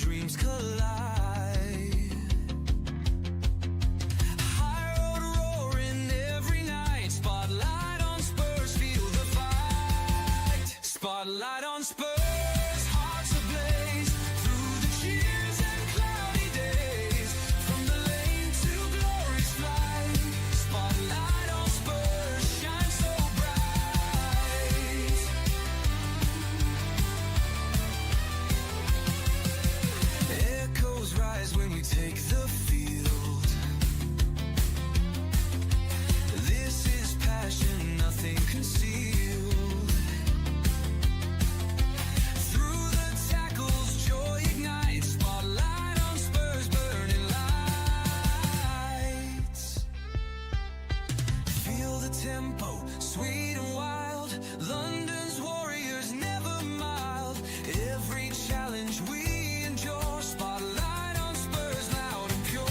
dreams collide. High road roaring every night. Spotlight on Spurs, feel the fight. Spotlight on Spurs, hearts ablaze through the cheers and cloudy days. From the lane to glory's flight. Spotlight on Spurs, shine so bright. Echoes rise when we take the field. This is passion, nothing concealed. Through the tackles, joy ignites. Spotlight on Spurs, burning lights. Feel the tempo, sweet and wild. London's warriors never mild. Every challenge we endure. Spotlight on Spurs, loud and pure.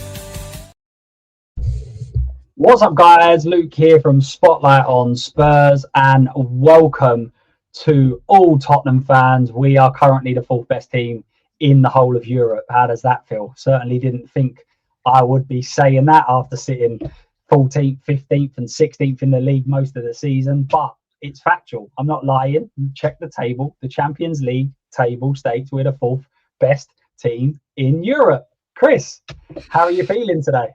What's up, guys? Luke here from Spotlight on Spurs, and welcome to all Tottenham fans. We are currently the fourth best team in the whole of Europe. How does that feel? Certainly didn't think I would be saying that after sitting 14th, 15th and 16th in the league most of the season, but it's factual. I'm not lying. Check the table. The Champions League table states we're the fourth best team in Europe. Chris, how are you feeling today?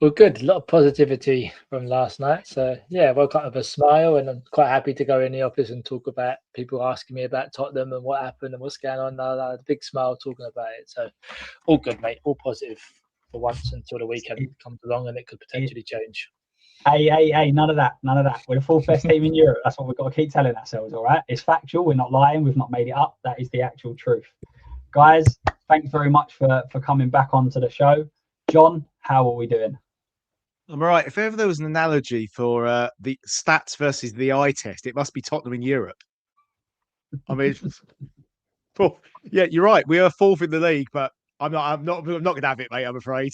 Well, good. A lot of positivity from last night. So, yeah, woke up with a smile, and I'm quite happy to go in the office and talk about people asking me about Tottenham and what happened and what's going on. I had a big smile talking about it. So, all good, mate. All positive for once until the weekend comes along and it could potentially change. Hey, none of that. We're the fourth best team in Europe. That's what we've got to keep telling ourselves, all right? It's factual. We're not lying. We've not made it up. That is the actual truth. Guys, thanks very much for coming back onto the show. John, how are we doing? I'm all right. If ever there was an analogy for the stats versus the eye test, it must be Tottenham in Europe. I mean, well, yeah, you're right. We are fourth in the league, but I'm not going to have it, mate. I'm afraid.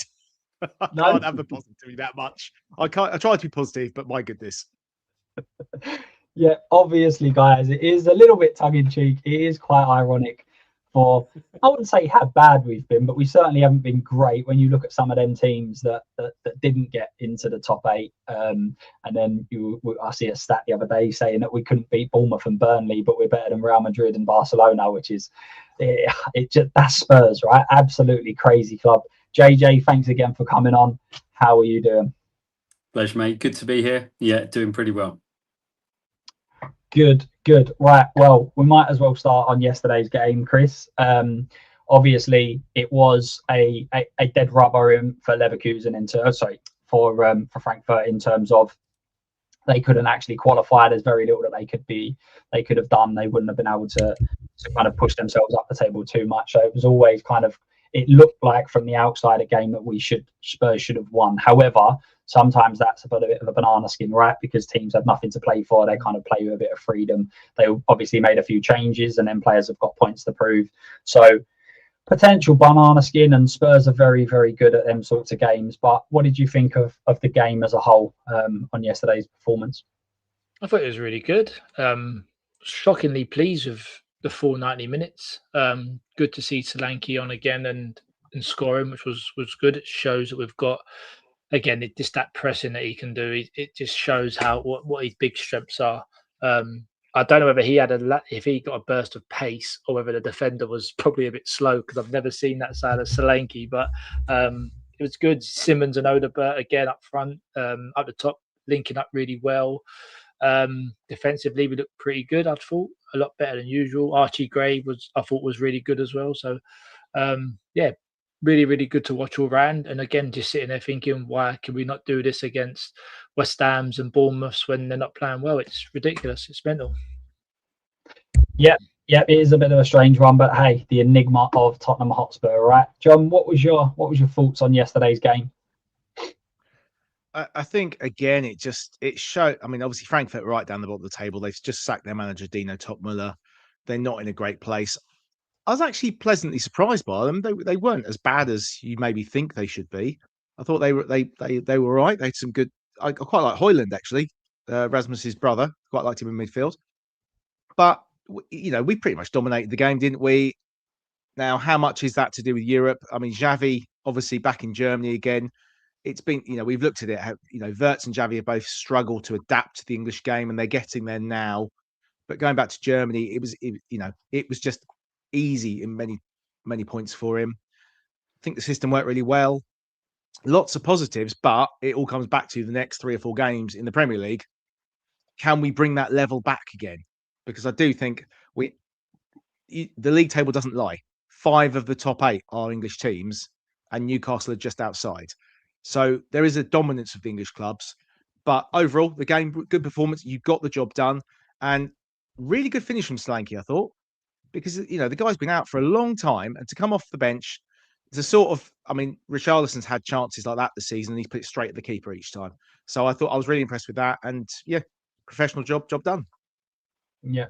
I can't have the positivity that much. I try to be positive, but my goodness. Yeah, obviously, guys, it is a little bit tongue in cheek. It is quite ironic for, I wouldn't say how bad we've been, but we certainly haven't been great when you look at some of them teams that didn't get into the top 8. And then I see a stat the other day saying that we couldn't beat Bournemouth and Burnley, but we're better than Real Madrid and Barcelona, which is that's Spurs, right? Absolutely crazy club. JJ, thanks again for coming on. How are you doing? Pleasure, mate. Good to be here. Yeah, doing pretty well. Good. Right. Well, we might as well start on yesterday's game, Chris. Obviously, it was a dead rubber for Leverkusen for Frankfurt in terms of they couldn't actually qualify. There's very little that they could have done. They wouldn't have been able to kind of push themselves up the table too much. So it was always it looked like from the outside a game that Spurs should have won. However, sometimes that's a bit of a banana skin, right? Because teams have nothing to play for. They kind of play with a bit of freedom. They obviously made a few changes, and then players have got points to prove. So potential banana skin, and Spurs are very, very good at them sorts of games. But what did you think of the game as a whole on yesterday's performance? I thought it was really good. Shockingly pleased with the full 90 minutes. Good to see Solanke on again and scoring, which was good. It shows that we've got, again, just that pressing that he can do. It just shows what his big strengths are. I don't know whether if he got a burst of pace or whether the defender was probably a bit slow, because I've never seen that side of Solanke. But it was good. Simmons and Odegaard again up front, up the top, linking up really well. Defensively, we looked pretty good. I thought a lot better than usual. Archie Gray I thought was really good as well. So yeah, really, really good to watch all round. And again, just sitting there thinking, why can we not do this against West Ham's and Bournemouths when they're not playing well? It's ridiculous. It's mental. Yeah, it is a bit of a strange one, but hey, the enigma of Tottenham Hotspur, right? John, what was your thoughts on yesterday's game? I think again, it showed. I mean, obviously Frankfurt right down the bottom of the table. They've just sacked their manager Dino Topmuller. They're not in a great place. I was actually pleasantly surprised by them. They weren't as bad as you maybe think they should be. I thought they were right. They had some good. I quite like Højlund actually, Rasmus's brother. Quite liked him in midfield. But we pretty much dominated the game, didn't we? Now, how much is that to do with Europe? I mean, Xavi, obviously back in Germany again. It's been, we've looked at it, how, Wirtz and Xavi have both struggled to adapt to the English game, and they're getting there now. But going back to Germany, it was just easy in many points for him. I think the system worked really well. Lots of positives, but it all comes back to the next 3 or 4 games in the Premier League. Can we bring that level back again? Because I do think the league table doesn't lie. 5 of the top 8 are English teams, and Newcastle are just outside. So there is a dominance of the English clubs. But overall, the game, good performance. You got the job done, and really good finish from Solanke, I thought, because the guy's been out for a long time, and to come off the bench, it's a sort of, Richarlison's had chances like that this season, and he's put it straight at the keeper each time. So I thought I was really impressed with that, and yeah, professional job done. Yeah,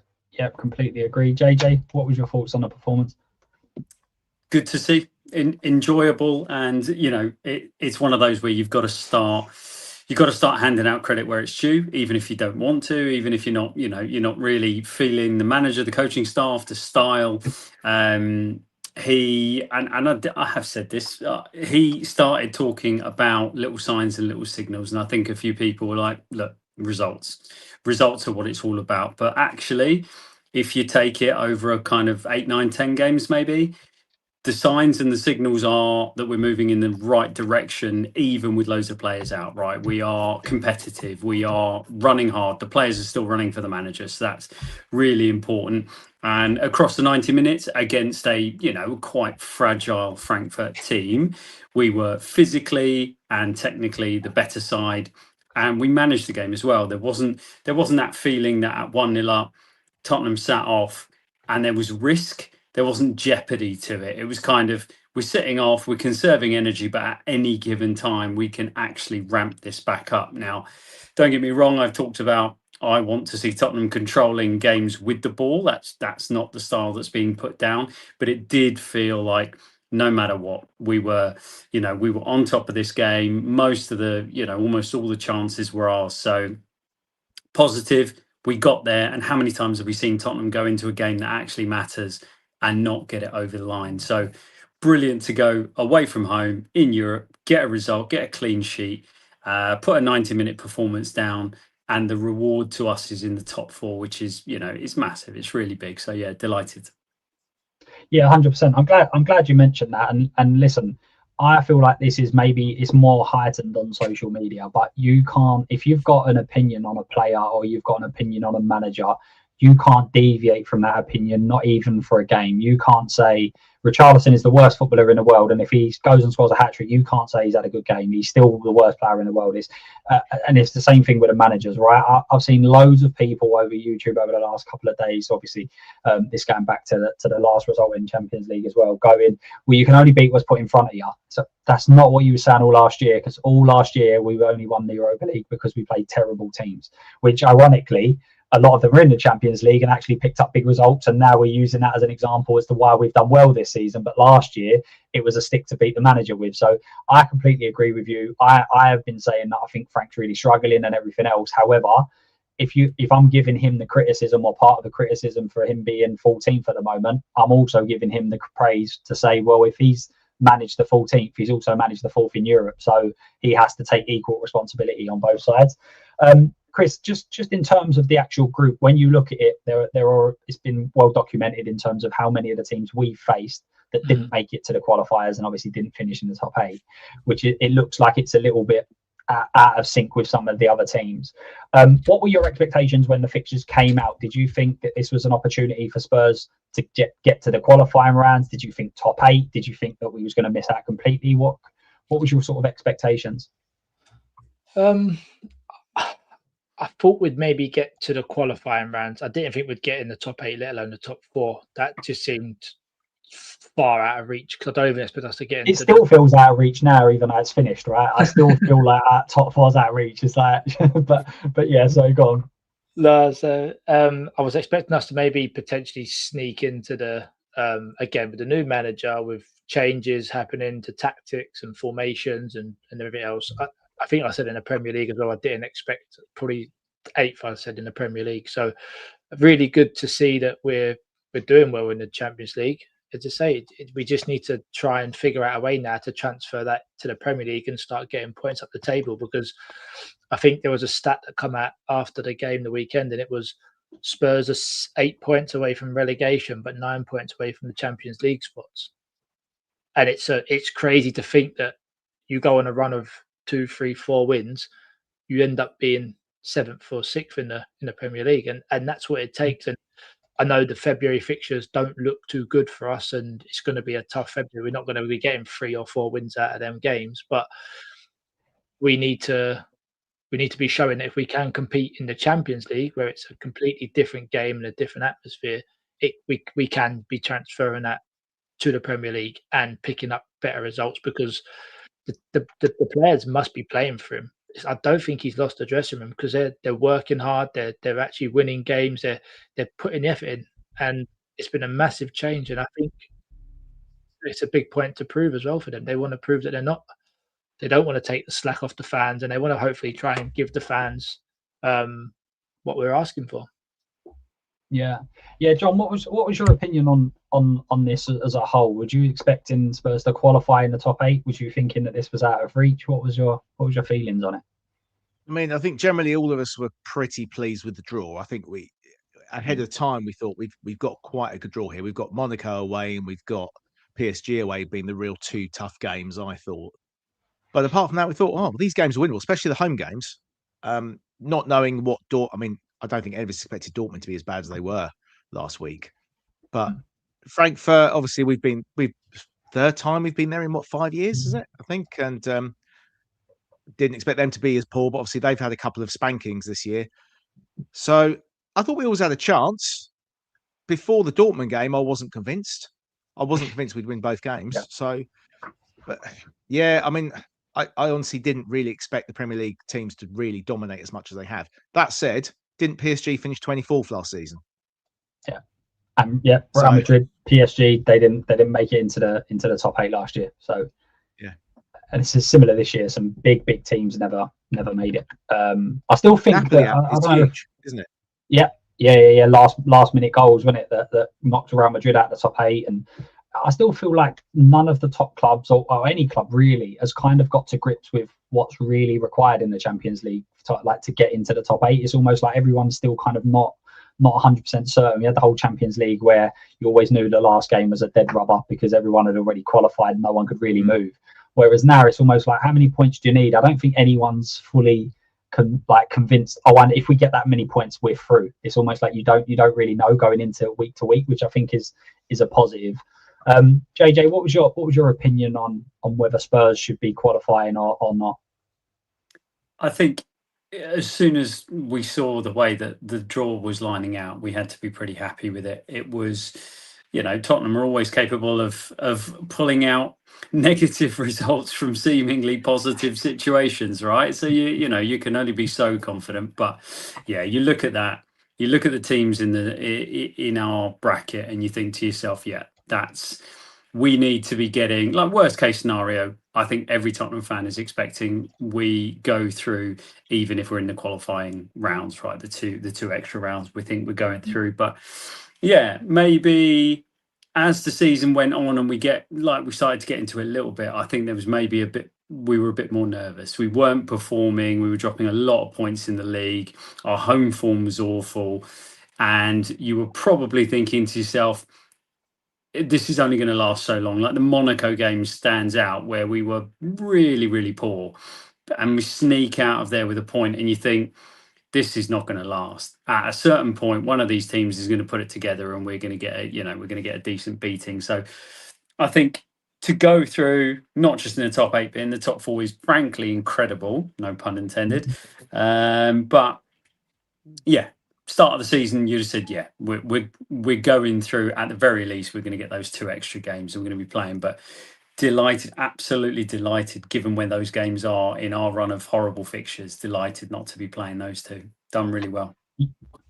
completely agree. JJ, what was your thoughts on the performance? Good to see, enjoyable, and it's one of those where you've got to start handing out credit where it's due, even if you don't want to, even if you're not really feeling the manager, the coaching staff, the style. I have said this. He started talking about little signs and little signals, and I think a few people were like, "Look, results are what it's all about." But actually, if you take it over a kind of 8, 9, 10 games, maybe, the signs and the signals are that we're moving in the right direction, even with loads of players out, right? We are competitive. We are running hard. The players are still running for the manager. So that's really important. And across the 90 minutes against a, quite fragile Frankfurt team, we were physically and technically the better side. And we managed the game as well. There wasn't that feeling that at 1-0 up, Tottenham sat off and there was risk. There wasn't jeopardy to it. It was kind of, we're sitting off, we're conserving energy, but at any given time, we can actually ramp this back up. Now, don't get me wrong, I've talked about, I want to see Tottenham controlling games with the ball. That's not the style that's being put down, but it did feel like no matter what, we were on top of this game. Most of the, almost all the chances were ours. So positive, we got there. And how many times have we seen Tottenham go into a game that actually matters and not get it over the line? So brilliant to go away from home in Europe, get a result, get a clean sheet, put a 90-minute performance down, and the reward to us is in the top 4, which is, it's massive. It's really big. So yeah, delighted. Yeah, 100%. I'm glad you mentioned that. And listen, I feel like this is maybe it's more heightened on social media, but you can't, if you've got an opinion on a player or you've got an opinion on a manager, you can't deviate from that opinion, not even for a game. You can't say Richarlison is the worst footballer in the world, and if he goes and scores a hat-trick, you can't say he's had a good game. He's still the worst player in the world. And it's the same thing with the managers, right? I've seen loads of people over YouTube over the last couple of days, obviously, this going back to the last result in Champions League as well, going, well, you can only beat what's put in front of you. So that's not what you were saying all last year, because all last year we only won the Europa League because we played terrible teams, which ironically, a lot of them are in the Champions League and actually picked up big results. And now we're using that as an example as to why we've done well this season. But last year, it was a stick to beat the manager with. So I completely agree with you. I have been saying that I think Frank's really struggling and everything else. However, if I'm giving him the criticism or part of the criticism for him being 14th at the moment, I'm also giving him the praise to say, well, if he's managed the 14th, he's also managed the 4th in Europe. So he has to take equal responsibility on both sides. Chris, just in terms of the actual group, when you look at it, it's been well documented in terms of how many of the teams we faced that didn't make it to the qualifiers and obviously didn't finish in the top 8, which it looks like it's a little bit out of sync with some of the other teams. What were your expectations when the fixtures came out? Did you think that this was an opportunity for Spurs to get to the qualifying rounds? Did you think top 8? Did you think that we was going to miss out completely? What was your sort of expectations? I thought we'd maybe get to the qualifying rounds. I didn't think we'd get in the top 8, let alone the top 4. That just seemed far out of reach, because I don't even expect us to get into it still feels out of reach now, even though it's finished, right? I still feel like top 4's out of reach. It's like, but yeah, so go on. No, so I was expecting us to maybe potentially sneak into the again with the new manager, with changes happening to tactics and formations and everything else. I think I said in the Premier League as well, I didn't expect probably 8th, I said, in the Premier League. So really good to see that we're doing well in the Champions League. as I say, we just need to try and figure out a way now to transfer that to the Premier League and start getting points up the table. Because I think there was a stat that come out after the game the weekend, and it was Spurs are 8 points away from relegation, but 9 points away from the Champions League spots. And it's crazy to think that you go on a run of 2, 3, 4 wins, you end up being 7th or 6th in the Premier League, and that's what it takes. And I know the February fixtures don't look too good for us, and it's going to be a tough February. We're not going to be getting 3 or 4 wins out of them games, but we need to be showing that if we can compete in the Champions League, where it's a completely different game and a different atmosphere, we can be transferring that to the Premier League and picking up better results, because the players must be playing for him. I don't think he's lost the dressing room, because they're working hard. They're actually winning games. They're putting effort in, and it's been a massive change. And I think it's a big point to prove as well for them. They want to prove that they don't want to take the slack off the fans, and they want to hopefully try and give the fans what we're asking for. Yeah. John, what was your opinion on this as a whole? Would you expecting Spurs to qualify in the top 8? Was you thinking that this was out of reach? What was your feelings on it? I mean, I think generally all of us were pretty pleased with the draw. I think we, ahead of time, we thought we've got quite a good draw here. We've got Monaco away and we've got PSG away being the real 2 tough games, I thought. But apart from that, we thought, well, these games are winnable, especially the home games. Not knowing what I mean, I don't think any of us expected Dortmund to be as bad as they were last week. But Frankfurt, obviously, we've third time we've been there in 5 years, is it? I think, and didn't expect them to be as poor, but obviously they've had a couple of spankings this year. So I thought we always had a chance. Before the Dortmund game, I wasn't convinced. We'd win both games. Yeah. So, but yeah, I mean, I honestly didn't really expect the Premier League teams to really dominate as much as they have. That said, didn't PSG finish 24th last season? Yeah, and Real Madrid, PSG, they didn't make it into the top 8 last year. So yeah, and this is similar this year. Some big teams never made it. I still think it's huge, isn't it? Yeah. Last minute goals, wasn't it? That knocked Real Madrid out of the top 8, and I still feel like none of the top clubs or any club really has kind of got to grips with what's really required in the Champions League to get into the top 8. It's almost like everyone's still kind of not 100% certain. We had the whole Champions League where you always knew the last game was a dead rubber because everyone had already qualified and no one could really move. Whereas now it's almost like, how many points do you need? I don't think anyone's fully convinced, and if we get that many points, we're through. It's almost like you don't really know going into week to week, which I think is a positive. JJ, what was your opinion on whether Spurs should be qualifying or not? I think as soon as we saw the way that the draw was lining out, we had to be pretty happy with it. It was, Tottenham are always capable of pulling out negative results from seemingly positive situations, right? So you can only be so confident. But yeah, you look at that, you look at the teams in our bracket, and you think to yourself, we need to be getting, like, worst case scenario, I think every Tottenham fan is expecting we go through, even if we're in the qualifying rounds, right? The two extra rounds we think we're going through. But yeah, maybe as the season went on and we started to get into it a little bit, I think there was maybe we were a bit more nervous. We weren't performing. We were dropping a lot of points in the league. Our home form was awful. And you were probably thinking to yourself, this is only going to last so long. Like the Monaco game stands out, where we were really, really poor, and we sneak out of there with a point, and you think, this is not going to last. At a certain point, one of these teams is going to put it together, and we're going to get a decent beating. So I think to go through, not just in the top 8, but in the top 4 is frankly incredible. No pun intended. But yeah. Start of the season, you just said, we're going through. At the very least, we're going to get those 2 extra games and we're going to be playing. But delighted, absolutely delighted, given when those games are in our run of horrible fixtures. Delighted not to be playing those 2. Done really well.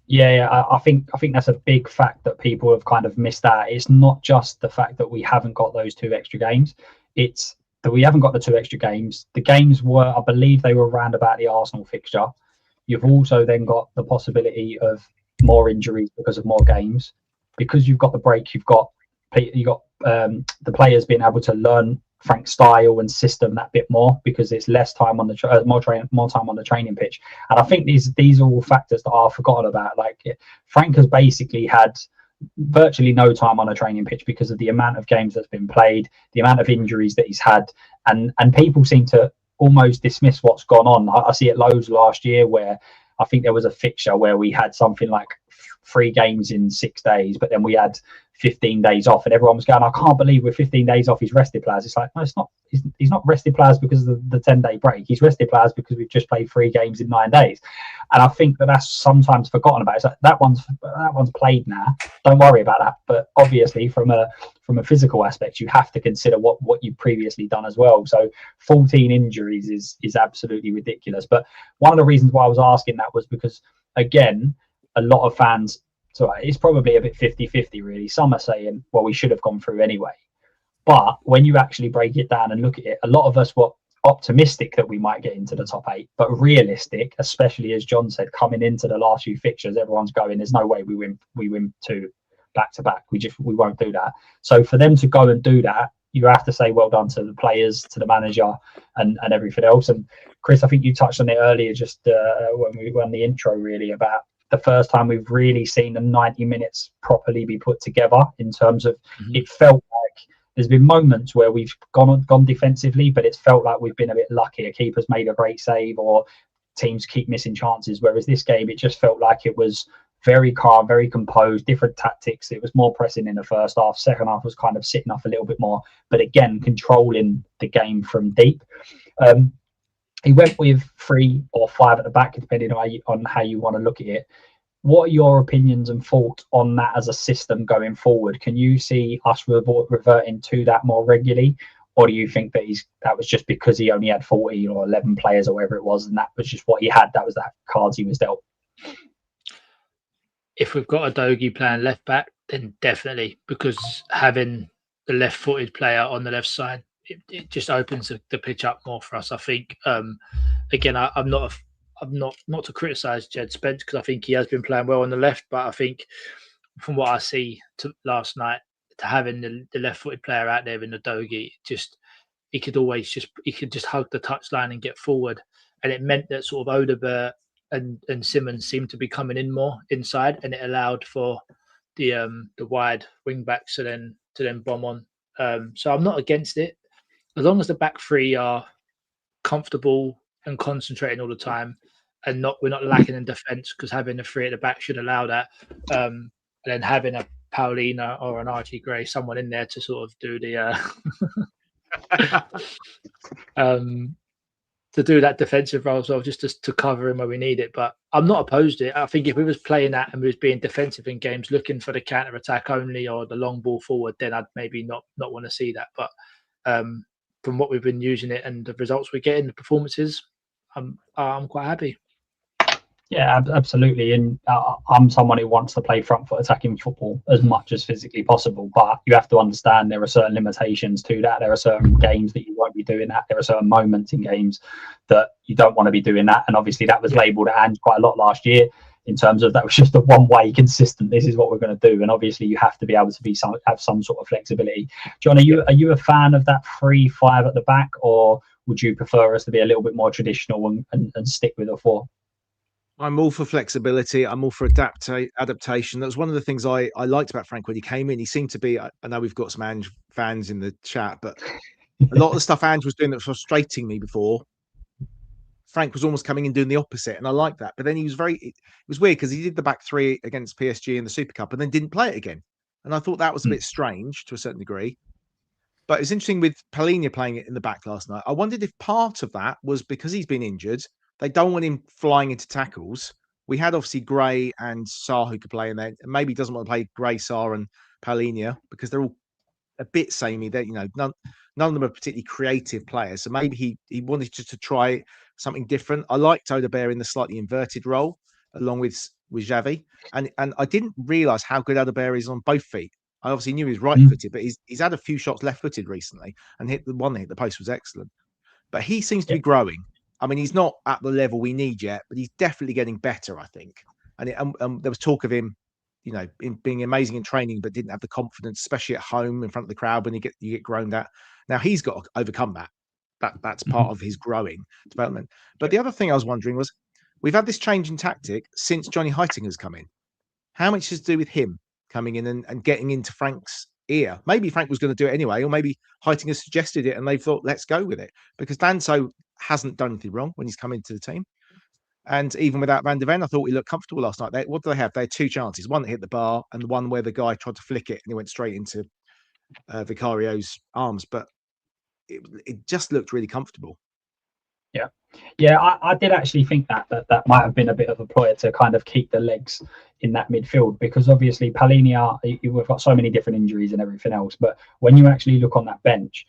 Yeah, I think that's a big fact that people have kind of missed out. It's not just the fact that we haven't got those 2 extra games. It's that we haven't got the 2 extra games. The games were, I believe, they were around about the Arsenal fixture. You've also then got the possibility of more injuries because of more games. Because you've got the break, you've got you got the players being able to learn Frank's style and system that bit more, because it's less time on the more time on the training pitch. And I think these are all factors that are forgotten about. Like, Frank has basically had virtually no time on a training pitch because of the amount of games that's been played, the amount of injuries that he's had, and people seem to almost dismiss what's gone on. I see it loads last year, where I think there was a fixture where we had something like 3 games in 6 days, but then we had 15 days off, and everyone was going, I can't believe we're 15 days off, he's rested players. It's like, no, it's not. He's not rested players because of the 10-day break. He's rested players because we've just played 3 games in 9 days. And I think that's sometimes forgotten about. It's like, that one's played now, don't worry about that. But obviously from a physical aspect, you have to consider what you've previously done as well. So 14 injuries is absolutely ridiculous. But one of the reasons why I was asking that was because, again, a lot of fans, so it's probably a bit 50-50 really. Some are saying, well, we should have gone through anyway. But when you actually break it down and look at it, a lot of us were optimistic that we might get into the top 8, but realistic, especially as John said, coming into the last few fixtures, everyone's going, there's no way we win 2 back to back. We won't do that. So for them to go and do that, you have to say well done to the players, to the manager, and everything else. And Chris, I think you touched on it earlier, just when we were on the intro, really, about the first time we've really seen the 90 minutes properly be put together, in terms of it felt like there's been moments where we've gone defensively, but it's felt like we've been a bit lucky. A keeper's made a great save, or teams keep missing chances. Whereas this game, it just felt like it was very calm, very composed, different tactics. It was more pressing in the first half. Second half was kind of sitting off a little bit more, but again, controlling the game from deep. He went with 3 or 5 at the back, depending on how you want to look at it. What are your opinions and thoughts on that as a system going forward? Can you see us reverting to that more regularly? Or do you think that that was just because he only had 14 or 11 players or whatever it was, and that was just what he had? That was that cards he was dealt. If we've got a Dogie playing left back, then definitely, because having the left-footed player on the left side, it just opens the pitch up more for us. I think, again, I'm not to criticise Jed Spence, because I think he has been playing well on the left, but I think from what I see last night, to having the left-footed player out there in the Dogie, he could just hug the touchline and get forward, and it meant that sort of Odegaard and Simmons seemed to be coming in more inside, and it allowed for the wide wing backs to then bomb on. So I'm not against it, as long as the back 3 are comfortable and concentrating all the time, and we're not lacking in defence, because having the 3 at the back should allow that. And then having a Paulina or an Archie Gray, someone in there to sort of do the to do that defensive role as well, just to cover him where we need it. But I'm not opposed to it. I think if we was playing that and we was being defensive in games, looking for the counter attack only or the long ball forward, then I'd maybe not want to see that. But from what we've been using it and the results we're getting, the performances, I'm quite happy. Yeah, absolutely. And I'm someone who wants to play front foot attacking football as much as physically possible. But you have to understand there are certain limitations to that. There are certain games that you won't be doing that. There are certain moments in games that you don't want to be doing that. And obviously that was labelled at Ange quite a lot last year, in terms of that was just a one-way consistent, this is what we're going to do. And obviously you have to be able to have some sort of flexibility. John, are you a fan of that 3-5 at the back, or would you prefer us to be a little bit more traditional and stick with a 4? I'm all for flexibility. I'm all for adaptation. That was one of the things I liked about Frank when he came in. He seemed to be, I know we've got some Ange fans in the chat, but a lot of the stuff Ange was doing that was frustrating me before, Frank was almost coming and doing the opposite. And I like that. But then it was weird, because he did the back 3 against PSG in the Super Cup and then didn't play it again. And I thought that was a bit strange to a certain degree. But it's interesting with Palhinha playing it in the back last night. I wondered if part of that was because he's been injured. They don't want him flying into tackles. We had obviously Gray and Sarr who could play in there. And maybe he doesn't want to play Gray, Sarr and Palhinha because they're all a bit samey. They're, none of them are particularly creative players. So maybe he wanted just to try something different. I liked Odegaard in the slightly inverted role along with Xavi. And I didn't realise how good Odegaard is on both feet. I obviously knew he was right-footed, but he's had a few shots left-footed recently, and the one that hit the post was excellent. But he seems to be growing. I mean, he's not at the level we need yet, but he's definitely getting better, I think. And there was talk of him in being amazing in training, but didn't have the confidence, especially at home in front of the crowd when you get groaned at. Now he's got to overcome that. That's part of his growing development. But the other thing I was wondering was, we've had this change in tactic since Johnny Heitinger's come in. How much has to do with him coming in and getting into Frank's ear? Maybe Frank was going to do it anyway, or maybe Heitinger suggested it and they thought, let's go with it. Because Danso hasn't done anything wrong when he's come into the team. And even without Van de Ven, I thought he looked comfortable last night. What do they have? They had two chances. One that hit the bar and the one where the guy tried to flick it and he went straight into Vicario's arms. But it just looked really comfortable. Yeah, I did actually think that might have been a bit of a ploy to kind of keep the legs in that midfield, because obviously Palhinha, we've got so many different injuries and everything else. But when you actually look on that bench,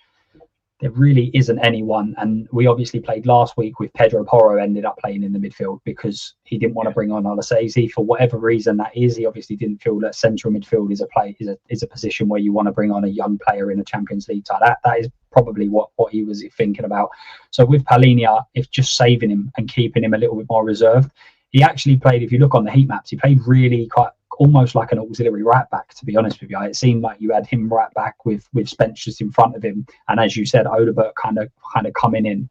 there really isn't anyone. And we obviously played last week with Pedro Porro, ended up playing in the midfield because he didn't want to bring on Olasese for whatever reason that is. He obviously didn't feel that central midfield is a position where you want to bring on a young player in a Champions League tie. That is probably what he was thinking about. So with Palhinha, it's just saving him and keeping him a little bit more reserved. He actually played, if you look on the heat maps, he played really quite almost like an auxiliary right back, to be honest with you. It seemed like you had him right back with Spence just in front of him, and as you said, Odebert kind of coming in.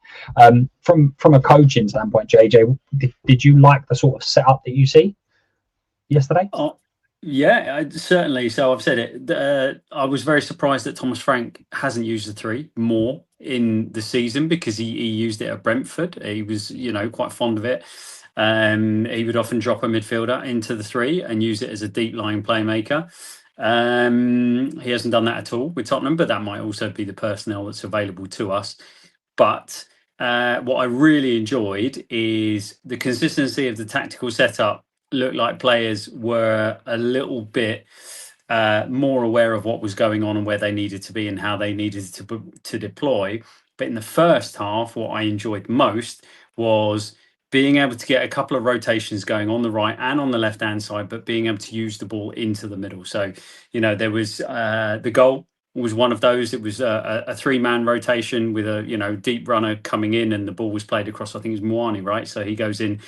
From a coaching standpoint, JJ, did you like the sort of setup that you see yesterday? Oh, yeah, certainly. So I've said it. I was very surprised that Thomas Frank hasn't used the 3 more in the season, because he used it at Brentford. He was, quite fond of it. He would often drop a midfielder into the 3 and use it as a deep lying playmaker. He hasn't done that at all with Tottenham, but that might also be the personnel that's available to us. But what I really enjoyed is the consistency of the tactical setup. Looked like players were a little bit more aware of what was going on and where they needed to be and how they needed to deploy. But in the first half, what I enjoyed most was being able to get a couple of rotations going on the right and on the left-hand side, but being able to use the ball into the middle. So, there was the goal was one of those. It was a 3-man rotation with a, deep runner coming in, and the ball was played across, I think it was Moani, right? So he goes in,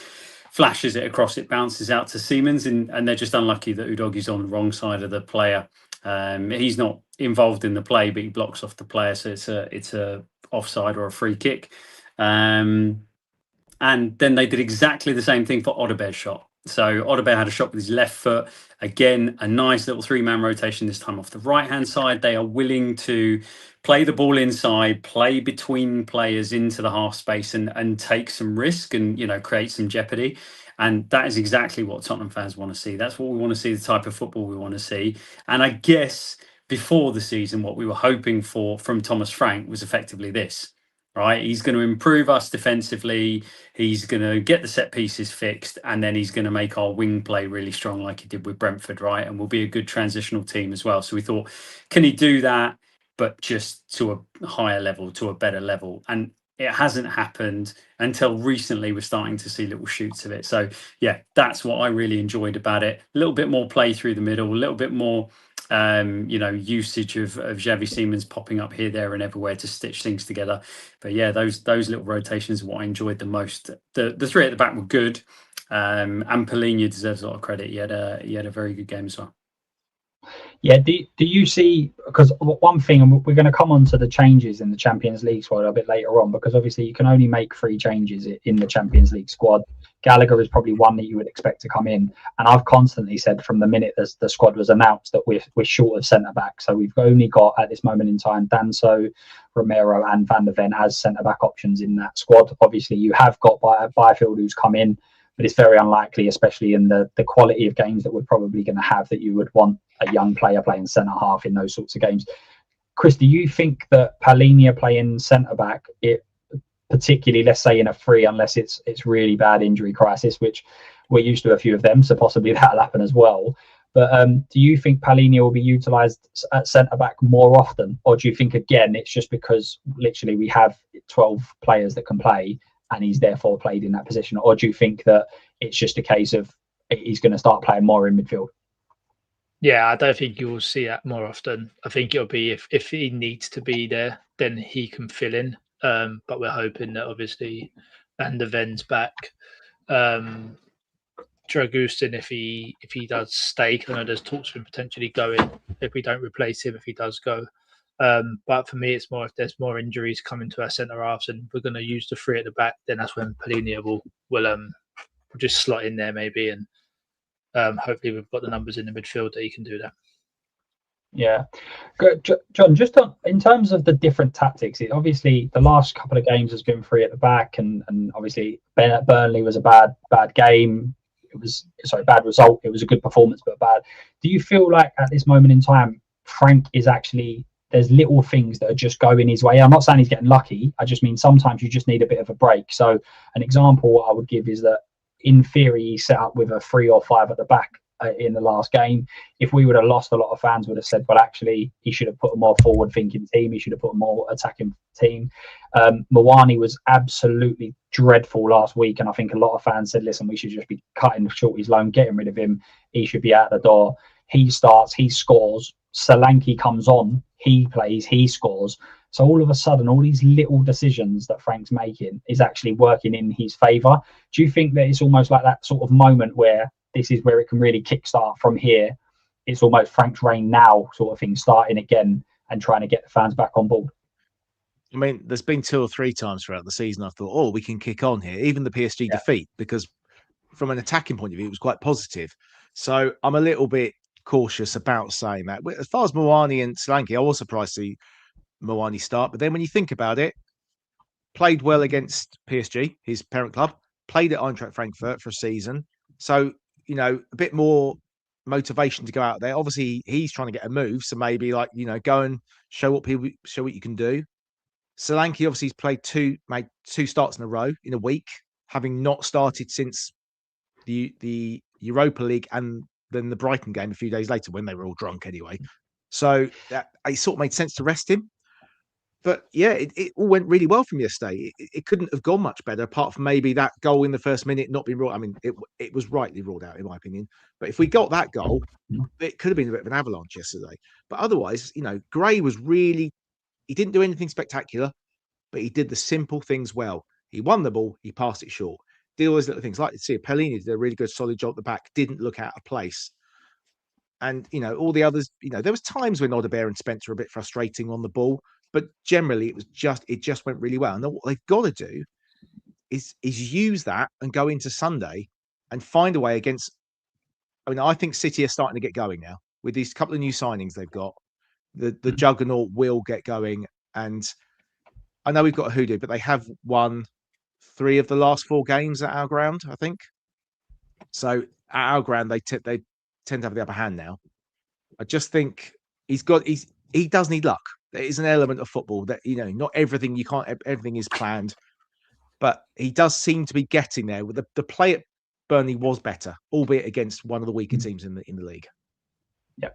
flashes it across, it bounces out to Siemens, and they're just unlucky that Udogi's on the wrong side of the player. He's not involved in the play, but he blocks off the player, so it's a offside or a free kick. And then they did exactly the same thing for Odeber's shot. So Odeber had a shot with his left foot. Again, a nice little 3-man rotation, this time off the right-hand side. They are willing to play the ball inside, play between players into the half space and take some risk and, create some jeopardy. And that is exactly what Tottenham fans want to see. That's what we want to see, the type of football we want to see. And I guess before the season, what we were hoping for from Thomas Frank was effectively this. Right, he's going to improve us defensively. He's going to get the set pieces fixed, and then he's going to make our wing play really strong, like he did with Brentford. Right, and we'll be a good transitional team as well. So we thought, can he do that, but just to a higher level, to a better level? And it hasn't happened until recently. We're starting to see little shoots of it. So yeah, that's what I really enjoyed about it. A little bit more play through the middle, a little bit more usage of Xavi Siemens popping up here, there, and everywhere to stitch things together. But yeah, those little rotations are what I enjoyed the most. The 3 at the back were good, and Palhinha deserves a lot of credit. He had a very good game as well. Yeah, do you see, because one thing, and we're going to come on to the changes in the Champions League squad a bit later on, because obviously you can only make 3 changes in the Champions League squad. Gallagher is probably one that you would expect to come in, and I've constantly said from the minute the squad was announced that we're short of centre-back. So we've only got, at this moment in time, Danso, Romero and Van der Ven as centre-back options in that squad. Obviously you have got Byfield who's come in, but it's very unlikely, especially in the quality of games that we're probably going to have, that you would want a young player playing centre half in those sorts of games. Chris, do you think that Palhinha playing centre back, particularly, let's say in a 3, unless it's really bad injury crisis, which we're used to a few of them, so possibly that'll happen as well. But do you think Palhinha will be utilised at centre back more often, or do you think again it's just because literally we have 12 players that can play and he's therefore played in that position, or do you think that it's just a case of he's going to start playing more in midfield? Yeah, I don't think you will see that more often. I think it'll be if he needs to be there, then he can fill in. But we're hoping that obviously Van der Ven's back Dragusin if he does stay. 'Cause I know there's talks of him potentially going if we don't replace him if he does go. But for me, it's more if there's more injuries coming to our centre halves and we're going to use the three at the back, then that's when Polina will just slot in there maybe, and hopefully we've got the numbers in the midfield that he can do that. Yeah, good. John, just in terms of the different tactics, obviously the last couple of games has been three at the back, and obviously Burnley was a bad game. It was bad result. It was a good performance, but bad. Do you feel like at this moment in time, Frank is actually there's little things that are just going his way? I'm not saying he's getting lucky. I just mean sometimes you just need a bit of a break. So an example I would give is that in theory he set up with a 3 or 5 at the back in the last game. If we would have lost, a lot of fans would have said, well, actually he should have put a more forward thinking team, he should have put a more attacking team. Mawani was absolutely dreadful last week, and I think a lot of fans said, listen, we should just be cutting short his loan, getting rid of him, he should be out the door. He starts, he scores, Solanke comes on, he plays, he scores. So all of a sudden, all these little decisions that Frank's making is actually working in his favour. Do you think that it's almost like that sort of moment where this is where it can really kickstart from here? It's almost Frank's reign now sort of thing, starting again and trying to get the fans back on board. I mean, there's been 2 or 3 times throughout the season I thought, oh, we can kick on here. Even the PSG defeat, because from an attacking point of view, it was quite positive. So I'm a little bit cautious about saying that. As far as Mawani and Solanke, I was surprised to see Mawani start. But then when you think about it, played well against PSG, his parent club, played at Eintracht Frankfurt for a season. So, you know, a bit more motivation to go out there. Obviously, he's trying to get a move. So maybe go and show what you can do. Solanke obviously has made 2 starts in a row in a week, having not started since the Europa League and then the Brighton game a few days later when they were all drunk anyway. So it sort of made sense to rest him. But yeah, it all went really well from yesterday. It couldn't have gone much better, apart from maybe that goal in the first minute not being ruled. I mean, it was rightly ruled out in my opinion. But if we got that goal, it could have been a bit of an avalanche yesterday. But otherwise, Gray was he didn't do anything spectacular, but he did the simple things well. He won the ball, he passed it short. Did all those little things. Like to see Pellini did a really good solid job at the back, didn't look out of place. And all the others, there was times when Odegaard and Spencer were a bit frustrating on the ball, but generally it just went really well. And then what they've got to do is use that and go into Sunday and find a way against. I mean, I think City are starting to get going now with these couple of new signings they've got. The juggernaut will get going, and I know we've got a hoodoo, but they have won 3 of the last 4 games at our ground, I think. So at our ground, they tend to have the upper hand now. I just think he does need luck. There is an element of football that not everything everything is planned, but he does seem to be getting there. With the play at Burnley was better, albeit against one of the weaker teams in the league. Yeah.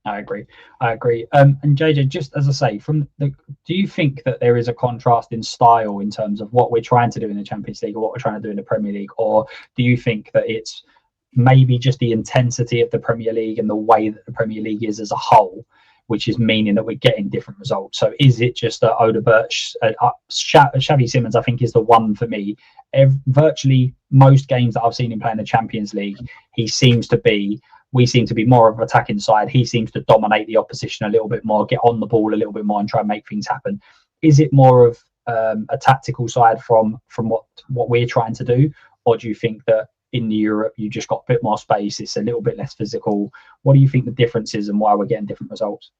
I agree. And JJ, just as I say, do you think that there is a contrast in style in terms of what we're trying to do in the Champions League or what we're trying to do in the Premier League, or do you think that it's maybe just the intensity of the Premier League and the way that the Premier League is as a whole, which is meaning that we're getting different results? So is it just that Odegaard, Xavi Simons, I think, is the one for me. Virtually most games that I've seen him play in the Champions League, we seem to be more of an attacking side. He seems to dominate the opposition a little bit more, get on the ball a little bit more and try and make things happen. Is it more of a tactical side from what we're trying to do? Or do you think that in Europe, you just got a bit more space, it's a little bit less physical? What do you think the difference is and why we're getting different results?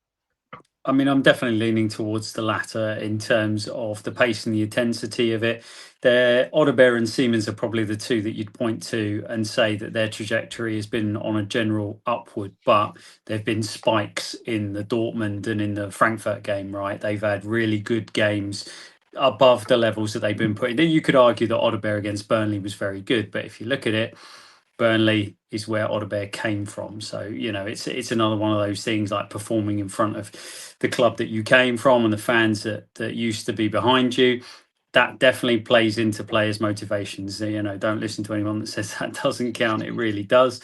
I mean, I'm definitely leaning towards the latter in terms of the pace and the intensity of it. Odegaard and Siemens are probably the 2 that you'd point to and say that their trajectory has been on a general upward, but there have been spikes in the Dortmund and in the Frankfurt game, right? They've had really good games above the levels that they've been putting. Then you could argue that Odegaard against Burnley was very good, but if you look at it, Burnley is where Odegaard came from. So, it's another one of those things, like performing in front of the club that you came from and the fans that used to be behind you. That definitely plays into players' motivations. Don't listen to anyone that says that doesn't count. It really does.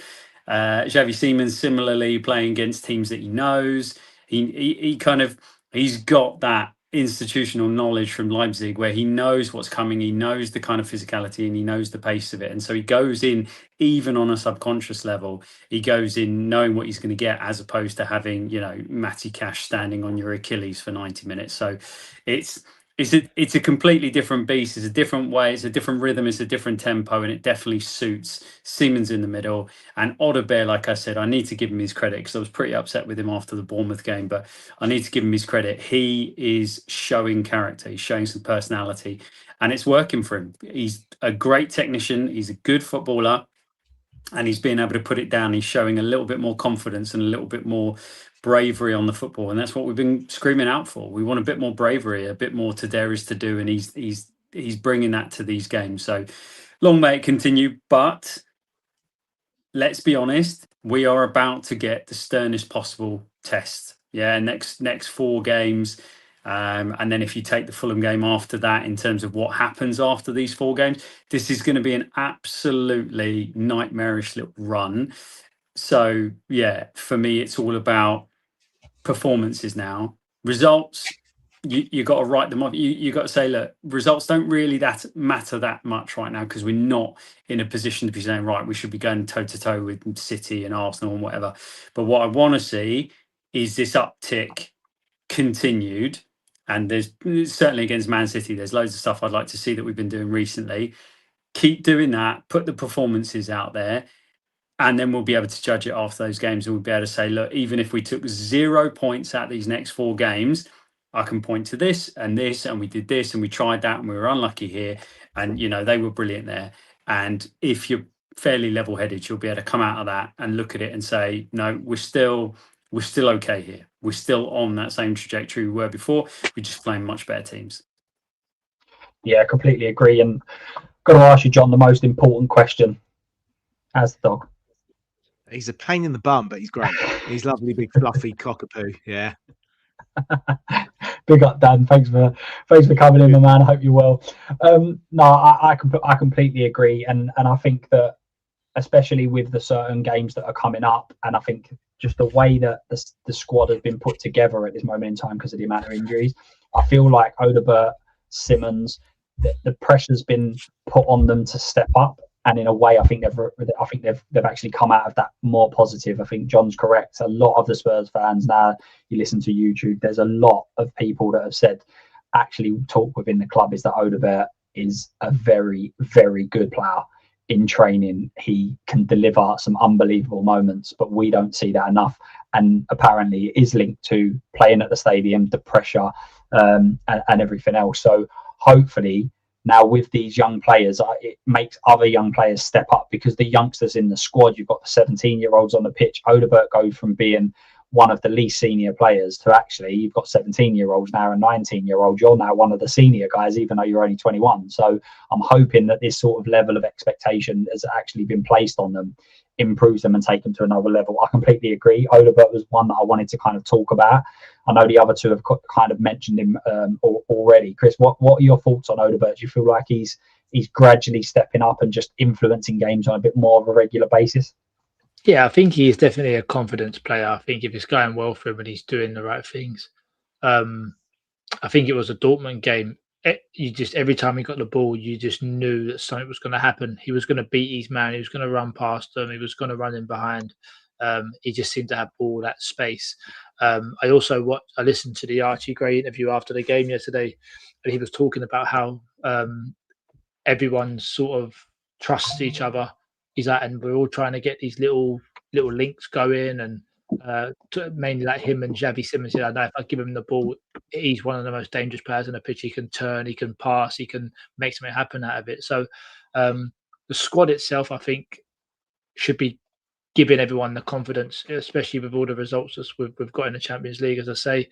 Xavi Simons, similarly, playing against teams that he knows. He's got that institutional knowledge from Leipzig where he knows what's coming, he knows the kind of physicality, and he knows the pace of it. And so he goes in, even on a subconscious level, he goes in knowing what he's going to get, as opposed to having, Matty Cash standing on your Achilles for 90 minutes. So it's a completely different beast. It's a different way. It's a different rhythm. It's a different tempo, and it definitely suits Siemens in the middle. And Odebear, like I said, I need to give him his credit because I was pretty upset with him after the Bournemouth game, but I need to give him his credit. He is showing character. He's showing some personality, and it's working for him. He's a great technician. He's a good footballer, and he's being able to put it down. He's showing a little bit more confidence and a little bit more bravery on the football, and that's what we've been screaming out for. We want a bit more bravery, a bit more to dare is to do, and he's bringing that to these games. So long may it continue, but let's be honest, we are about to get the sternest possible test. Next 4 games, and then if you take the Fulham game after that, in terms of what happens after these 4 games, this is going to be an absolutely nightmarish little run. So for me, it's all about performances now. Results, you got to write them up. You got to say, look, results don't really matter that much right now, because we're not in a position to be saying, right, we should be going toe to toe with City and Arsenal and whatever. But what I want to see is this uptick continued. And there's certainly against Man City, there's loads of stuff I'd like to see that we've been doing recently. Keep doing that, put the performances out there, and then we'll be able to judge it after those games. And we'll be able to say, look, even if we took 0 points out these next 4 games, I can point to this, and we did this, and we tried that, and we were unlucky here. And, they were brilliant there. And if you're fairly level-headed, you'll be able to come out of that and look at it and say, no, we're still okay here. We're still on that same trajectory we were before. We're just playing much better teams. Yeah, completely agree. And got to ask you, John, the most important question. How's the dog? He's a pain in the bum, but he's great. He's lovely, big, fluffy cockapoo. Yeah. Big up, Dan. Thanks for coming in, my man. I hope you're well. No, I completely agree, and I think that, especially with the certain games that are coming up, and I think just the way that the squad has been put together at this moment in time because of the amount of injuries, I feel like Odegaard, Simmons, the pressure's been put on them to step up. And in a way, I think they've actually come out of that more positive. I think John's correct. A lot of the Spurs fans now, you listen to YouTube, there's a lot of people that have said, actually talk within the club, is that Odegaard is a very, very good player in training. He can deliver some unbelievable moments, but we don't see that enough. And apparently it is linked to playing at the stadium, the pressure, and everything else. So hopefully, now with these young players, it makes other young players step up, because the youngsters in the squad, you've got the 17-year-olds on the pitch. Odegaard goes from being one of the least senior players to actually you've got 17-year-olds now and 19-year-olds. You're now one of the senior guys, even though you're only 21. So I'm hoping that this sort of level of expectation has actually been placed on them, improves them and take them to another level. I completely agree. Odegaard was one that I wanted to kind of talk about. I know the other two have kind of mentioned him already. Chris, what are your thoughts on Odegaard? Do you feel like he's gradually stepping up and just influencing games on a bit more of a regular basis? Yeah, I think he is definitely a confidence player. I think if it's going well for him and he's doing the right things, I think it was a Dortmund game. You just, every time he got the ball, you just knew that something was going to happen. He was going to beat his man. He was going to run past them. He was going to run in behind. He just seemed to have all that space. I listened to the Archie Gray interview after the game yesterday, and he was talking about how everyone sort of trusts each other. He's like, and we're all trying to get these little links going, and mainly like him and Xavi Simons. I know if I give him the ball, he's one of the most dangerous players on the pitch. He can turn, he can pass, he can make something happen out of it. So the squad itself, I think, should be giving everyone the confidence, especially with all the results that we've got in the Champions League. As I say,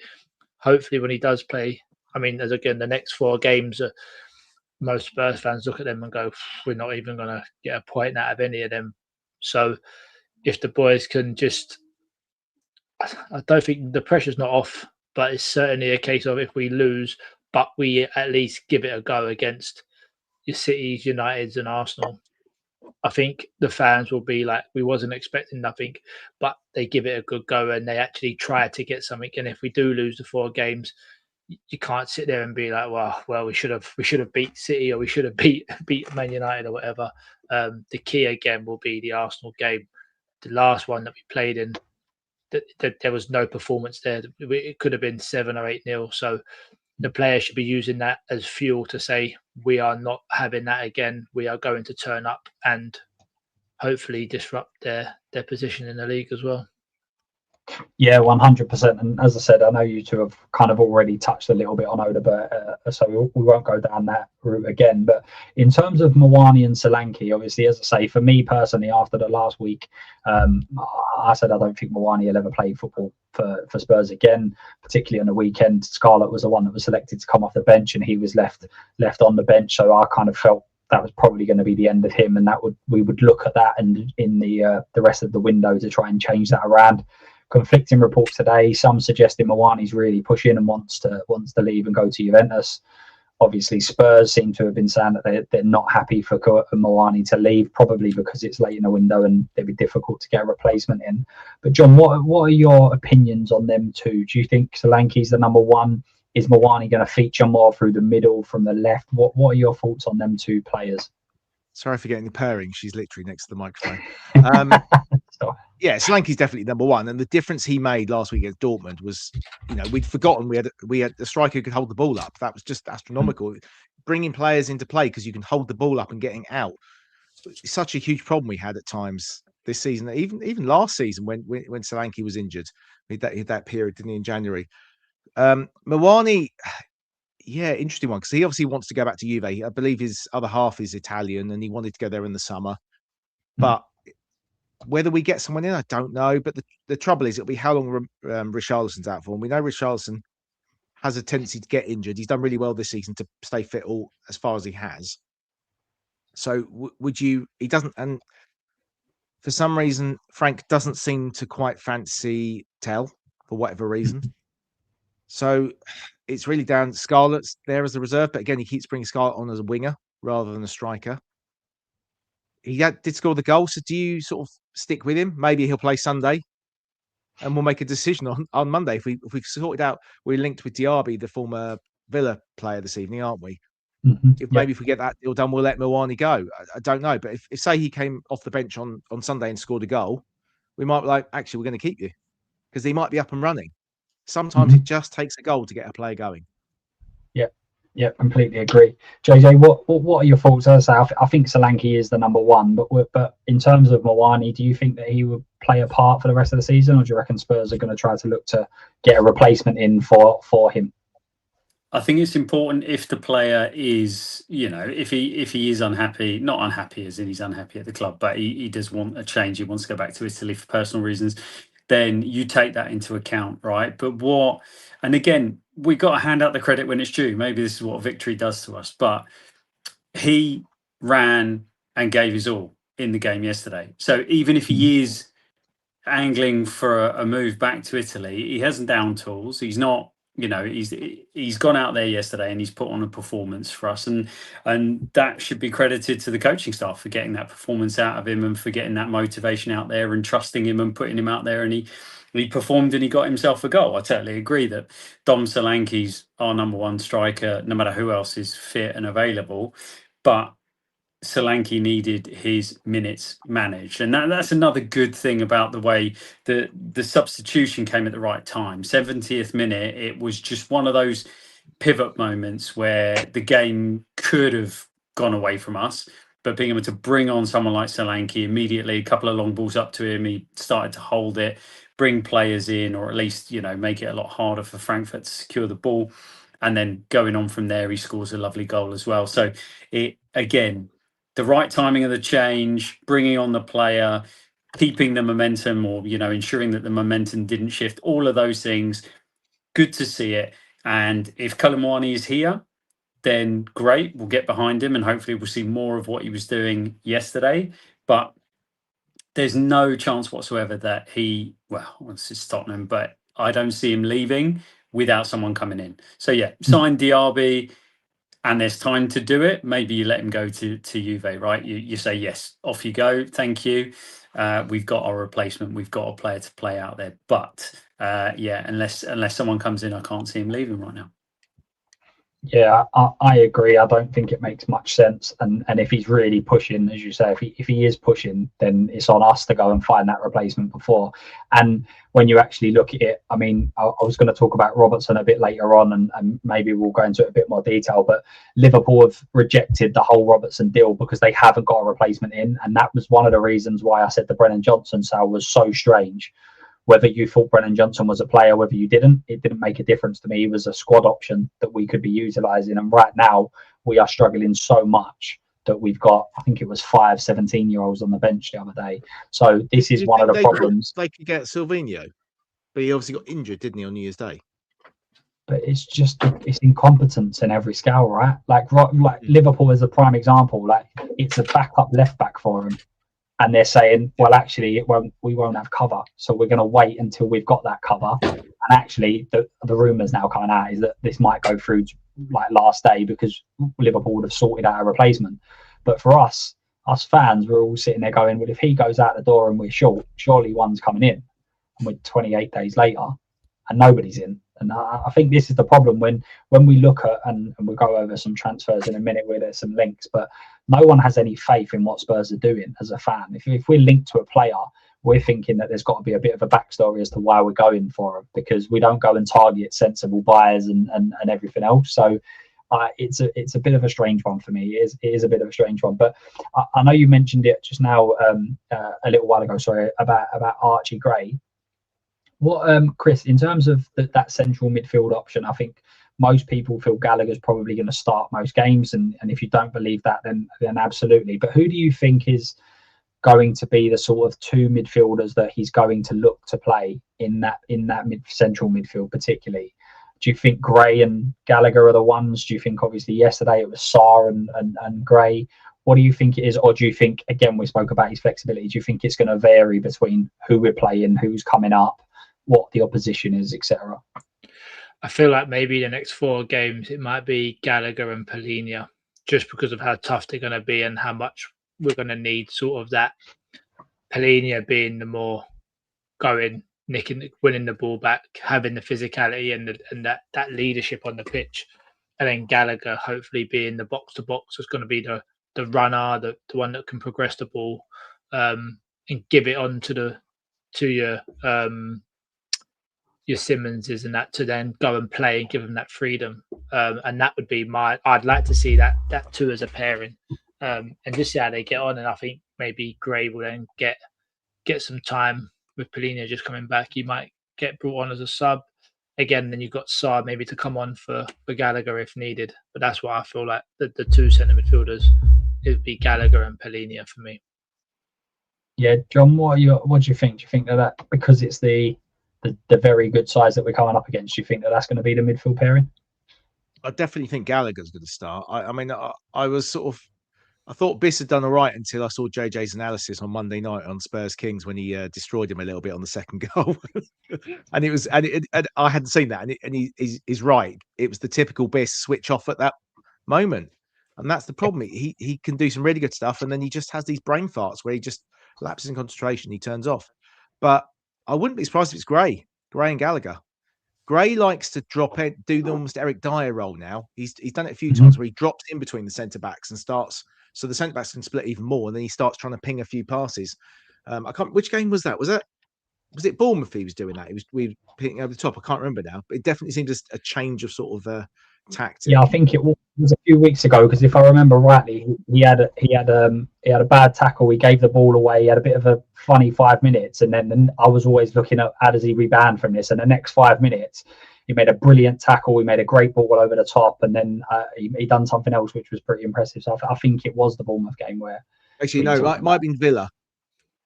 hopefully when he does play, I mean, as again, the next 4 games, most Spurs fans look at them and go, we're not even going to get a point out of any of them. So if the boys can just, I don't think the pressure's not off, but it's certainly a case of if we lose, but we at least give it a go against your Cities, Uniteds and Arsenal, I think the fans will be like, we wasn't expecting nothing, but they give it a good go and they actually try to get something. And if we do lose the 4 games, you can't sit there and be like, well, we should have beat City, or we should have beat Man United or whatever. The key again will be the Arsenal game, the last one that we played in. There was no performance there. It could have been 7 or 8-0. So the players should be using that as fuel to say, we are not having that again. We are going to turn up and hopefully disrupt their position in the league as well. Yeah, 100%. And as I said, I know you two have kind of already touched a little bit on Oda, but so we won't go down that route again. But in terms of Mwani and Solanke, obviously, as I say, for me personally, after the last week, I said I don't think Mwani will ever play football for Spurs again, particularly on the weekend. Scarlett was the one that was selected to come off the bench, and he was left on the bench. So I kind of felt that was probably going to be the end of him, and we would look at that and in the rest of the window to try and change that around. Conflicting reports today, some suggesting Mwani's really pushing and wants to leave and go to Juventus. Obviously, Spurs seem to have been saying that they're not happy for Mwani to leave, probably because it's late in the window and it'd be difficult to get a replacement in. But John, what are your opinions on them two? Do you think Solanke's the number one? Is Mwani going to feature more through the middle, from the left? What are your thoughts on them two players? Sorry for getting the pairing. She's literally next to the microphone. Yeah, Solanke's definitely number one. And the difference he made last week against Dortmund was, we'd forgotten we had a striker who could hold the ball up. That was just astronomical. Bringing players into play because you can hold the ball up and getting out. It's such a huge problem we had at times this season. Even last season when Solanke was injured, he had that period, didn't he, in January. Mwani, yeah, interesting one, because he obviously wants to go back to Juve. I believe his other half is Italian and he wanted to go there in the summer. But whether we get someone in, I don't know. But the trouble is, it'll be how long Richarlison's out for. And we know Richarlison has a tendency to get injured. He's done really well this season to stay fit as far as he has. So he doesn't, and for some reason, Frank doesn't seem to quite fancy Tell for whatever reason. So it's really down. Scarlett's there as a reserve, but again, he keeps bringing Scarlett on as a winger rather than a striker. He did score the goal, so do you sort of stick with him? Maybe he'll play Sunday, and we'll make a decision on Monday. If we've sorted out, we're linked with Diaby, the former Villa player, this evening, aren't we? Maybe if we get that deal done, we'll let Mwani go. I don't know, but if say he came off the bench on Sunday and scored a goal, we might be like, actually, we're going to keep you because he might be up and running. Sometimes it just takes a goal to get a player going. Yeah, completely agree. JJ, what are your thoughts? As I say, I think Solanke is the number one, but in terms of Mwani, do you think that he would play a part for the rest of the season, or do you reckon Spurs are going to try to look to get a replacement in for him? I think it's important if the player is, if he is unhappy, not unhappy as in he's unhappy at the club, but he does want a change. He wants to go back to Italy for personal reasons. Then you take that into account, right? And again, we got to hand out the credit when it's due. Maybe this is what victory does to us, but he ran and gave his all in the game yesterday. So even if he is angling for a move back to Italy, he hasn't down tools. He's not, he's gone out there yesterday and he's put on a performance for us, and that should be credited to the coaching staff for getting that performance out of him and for getting that motivation out there and trusting him and putting him out there, and he performed and he got himself a goal. I totally agree that Dom Solanke's our number one striker, no matter who else is fit and available, but Solanke needed his minutes managed, and that's another good thing about the way the substitution came at the right time. 70th minute, it was just one of those pivot moments where the game could have gone away from us, but being able to bring on someone like Solanke immediately, a couple of long balls up to him, he started to hold it, bring players in, or at least make it a lot harder for Frankfurt to secure the ball, and then going on from there, he scores a lovely goal as well. So again, the right timing of the change, bringing on the player, keeping the momentum, or ensuring that the momentum didn't shift, all of those things, good to see it. And if Koulibaly is here, then great, we'll get behind him and hopefully we'll see more of what he was doing yesterday. But there's no chance whatsoever that this is Tottenham, but I don't see him leaving without someone coming in. So yeah, sign Diaby, and there's time to do it. Maybe you let him go to Juve, right? You say, yes, off you go. Thank you. We've got our replacement. We've got a player to play out there. But unless someone comes in, I can't see him leaving right now. Yeah, I agree. I don't think it makes much sense. And if he's really pushing, as you say, if he is pushing, then it's on us to go and find that replacement before. And when you actually look at it, I mean, I was going to talk about Robertson a bit later on, and maybe we'll go into it a bit more detail. But Liverpool have rejected the whole Robertson deal because they haven't got a replacement in, and that was one of the reasons why I said the Brennan Johnson sale was so strange. Whether you thought Brennan Johnson was a player, whether you didn't, it didn't make a difference to me. He was a squad option that we could be utilising. And right now, we are struggling so much that we've got, I think it was 5 17-year-olds on the bench the other day. So this is one of the problems. They could get Silvino, but he obviously got injured, didn't he, on New Year's Day? But it's incompetence in every scale, right? Like Liverpool is a prime example. Like it's a backup left back for him. And they're saying, well, actually, we won't have cover. So we're going to wait until we've got that cover. And actually, the rumours now coming out is that this might go through like last day because Liverpool would have sorted out a replacement. But for us fans, we're all sitting there going, well, if he goes out the door and we're short, surely one's coming in. And we're 28 days later and nobody's in. And I think this is the problem when we look at, and we'll go over some transfers in a minute where there's some links, but no one has any faith in what Spurs are doing as a fan. If we're linked to a player, we're thinking that there's got to be a bit of a backstory as to why we're going for him, because we don't go and target sensible buyers and everything else. So it's a bit of a strange one for me. It is a bit of a strange one. But I know you mentioned it just now a little while ago, sorry, about Archie Gray. What, Chris, in terms of that central midfield option, I think most people feel Gallagher's probably going to start most games, and if you don't believe that, then absolutely. But who do you think is going to be the sort of two midfielders that he's going to look to play in that central midfield particularly? Do you think Gray and Gallagher are the ones? Do you think obviously yesterday it was Sarr and Gray? What do you think it is? Or do you think, again, we spoke about his flexibility, do you think it's going to vary between who we're playing, who's coming up, what the opposition is, etc.? I feel like maybe the next 4 games it might be Gallagher and Polina, just because of how tough they're going to be and how much we're going to need sort of that. Polina being the more going, nicking, winning the ball back, having the physicality and that leadership on the pitch, and then Gallagher hopefully being the box to box is going to be the runner, the one that can progress the ball and give it on to your Simmonses and that, to then go and play and give them that freedom. And that would be I'd like to see that two as a pairing, and just see how they get on. And I think maybe Gray will then get some time with Polina just coming back. He might get brought on as a sub again. Then you've got Sarr maybe to come on for Gallagher if needed. But that's why I feel like the two centre midfielders, it would be Gallagher and Polina for me. Yeah, John, what do you think? Do you think that because it's the very good size that we're coming up against, do you think that's going to be the midfield pairing? I definitely think Gallagher's going to start. I mean, I was sort of, I thought Biss had done all right until I saw JJ's analysis on Monday night on Spurs Kings when he destroyed him a little bit on the second goal, and it was, and I hadn't seen that, and he's right. It was the typical Biss switch off at that moment, and that's the problem. He can do some really good stuff, and then he just has these brain farts where he just lapses in concentration. He turns off, but I wouldn't be surprised if it's Gray and Gallagher. Gray likes to drop it, do the almost Eric Dyer role now. He's done it a few times where he drops in between the centre backs and starts, so the centre backs can split even more, and then he starts trying to ping a few passes. I can't. Which game was that? Was it Bournemouth? He was doing that. We were picking over the top. I can't remember now, but it definitely seems a change of sort of tactic. Yeah, I think it was a few weeks ago, because if I remember rightly, he had a bad tackle. He gave the ball away. He had a bit of a funny 5 minutes, and then I was always looking at how does he rebound from this. And the next 5 minutes, he made a brilliant tackle. He made a great ball over the top, and then he done something else which was pretty impressive. So I think it was the Bournemouth game where actually no, it might have been Villa.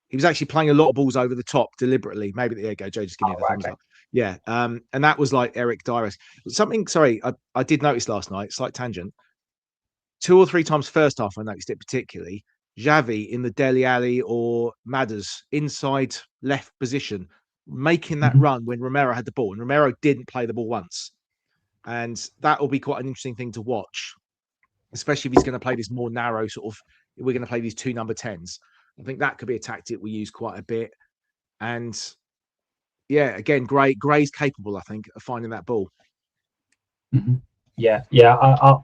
He was actually playing a lot of balls over the top deliberately. Maybe there you go, Joe. Just give me the thumbs up. Yeah, and that was like Eric Dyer. Something. Sorry, I did notice last night. Slight tangent. 2 or 3 times first half, I noticed it particularly. Xavi in the Dele Alli or Madders inside left position, making that run when Romero had the ball, and Romero didn't play the ball once, and that will be quite an interesting thing to watch, especially if he's going to play this more narrow sort of. We're going to play these 2 number 10s. I think that could be a tactic we use quite a bit. And yeah, again, Gray's capable, I think, of finding that ball. Mm-hmm. Yeah,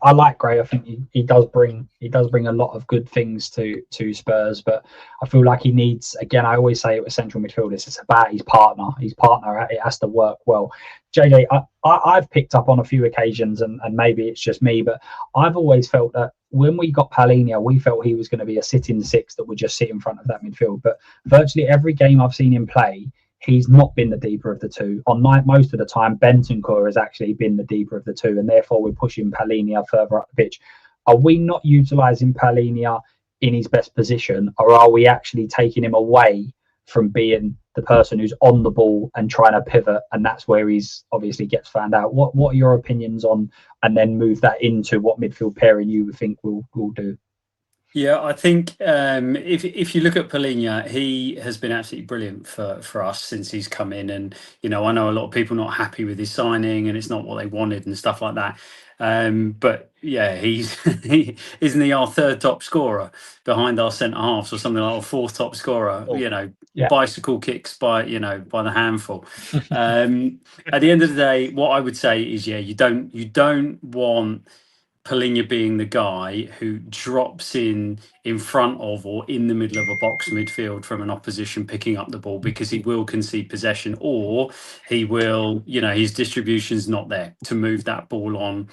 I like Gray. I think he does bring a lot of good things to Spurs, but I feel like he needs, again, I always say it with central midfielders, it's about his partner. It has to work well. JJ, I've picked up on a few occasions, and maybe it's just me, but I've always felt that when we got Palhinha, we felt he was going to be a sitting six that would just sit in front of that midfield. But virtually every game I've seen him play, he's not been the deeper of the two. On night, most of the time, Bentancur has actually been the deeper of the two, and therefore we're pushing Palhinha further up the pitch. Are we not utilising Palhinha in his best position, or are we actually taking him away from being the person who's on the ball and trying to pivot, and that's where he's obviously gets found out? What are your opinions on, and then move that into what midfield pairing you would think will do? Yeah, I think if you look at Palhinha, he has been absolutely brilliant for us since he's come in. And, I know a lot of people not happy with his signing and it's not what they wanted and stuff like that. But yeah, isn't he our third top scorer behind our centre halves or something like our fourth top scorer? Bicycle kicks by the handful. At the end of the day, what I would say is, you don't want Palhinha being the guy who drops in front of or in the middle of a box midfield from an opposition picking up the ball, because he will concede possession, or he will, his distribution's not there to move that ball on,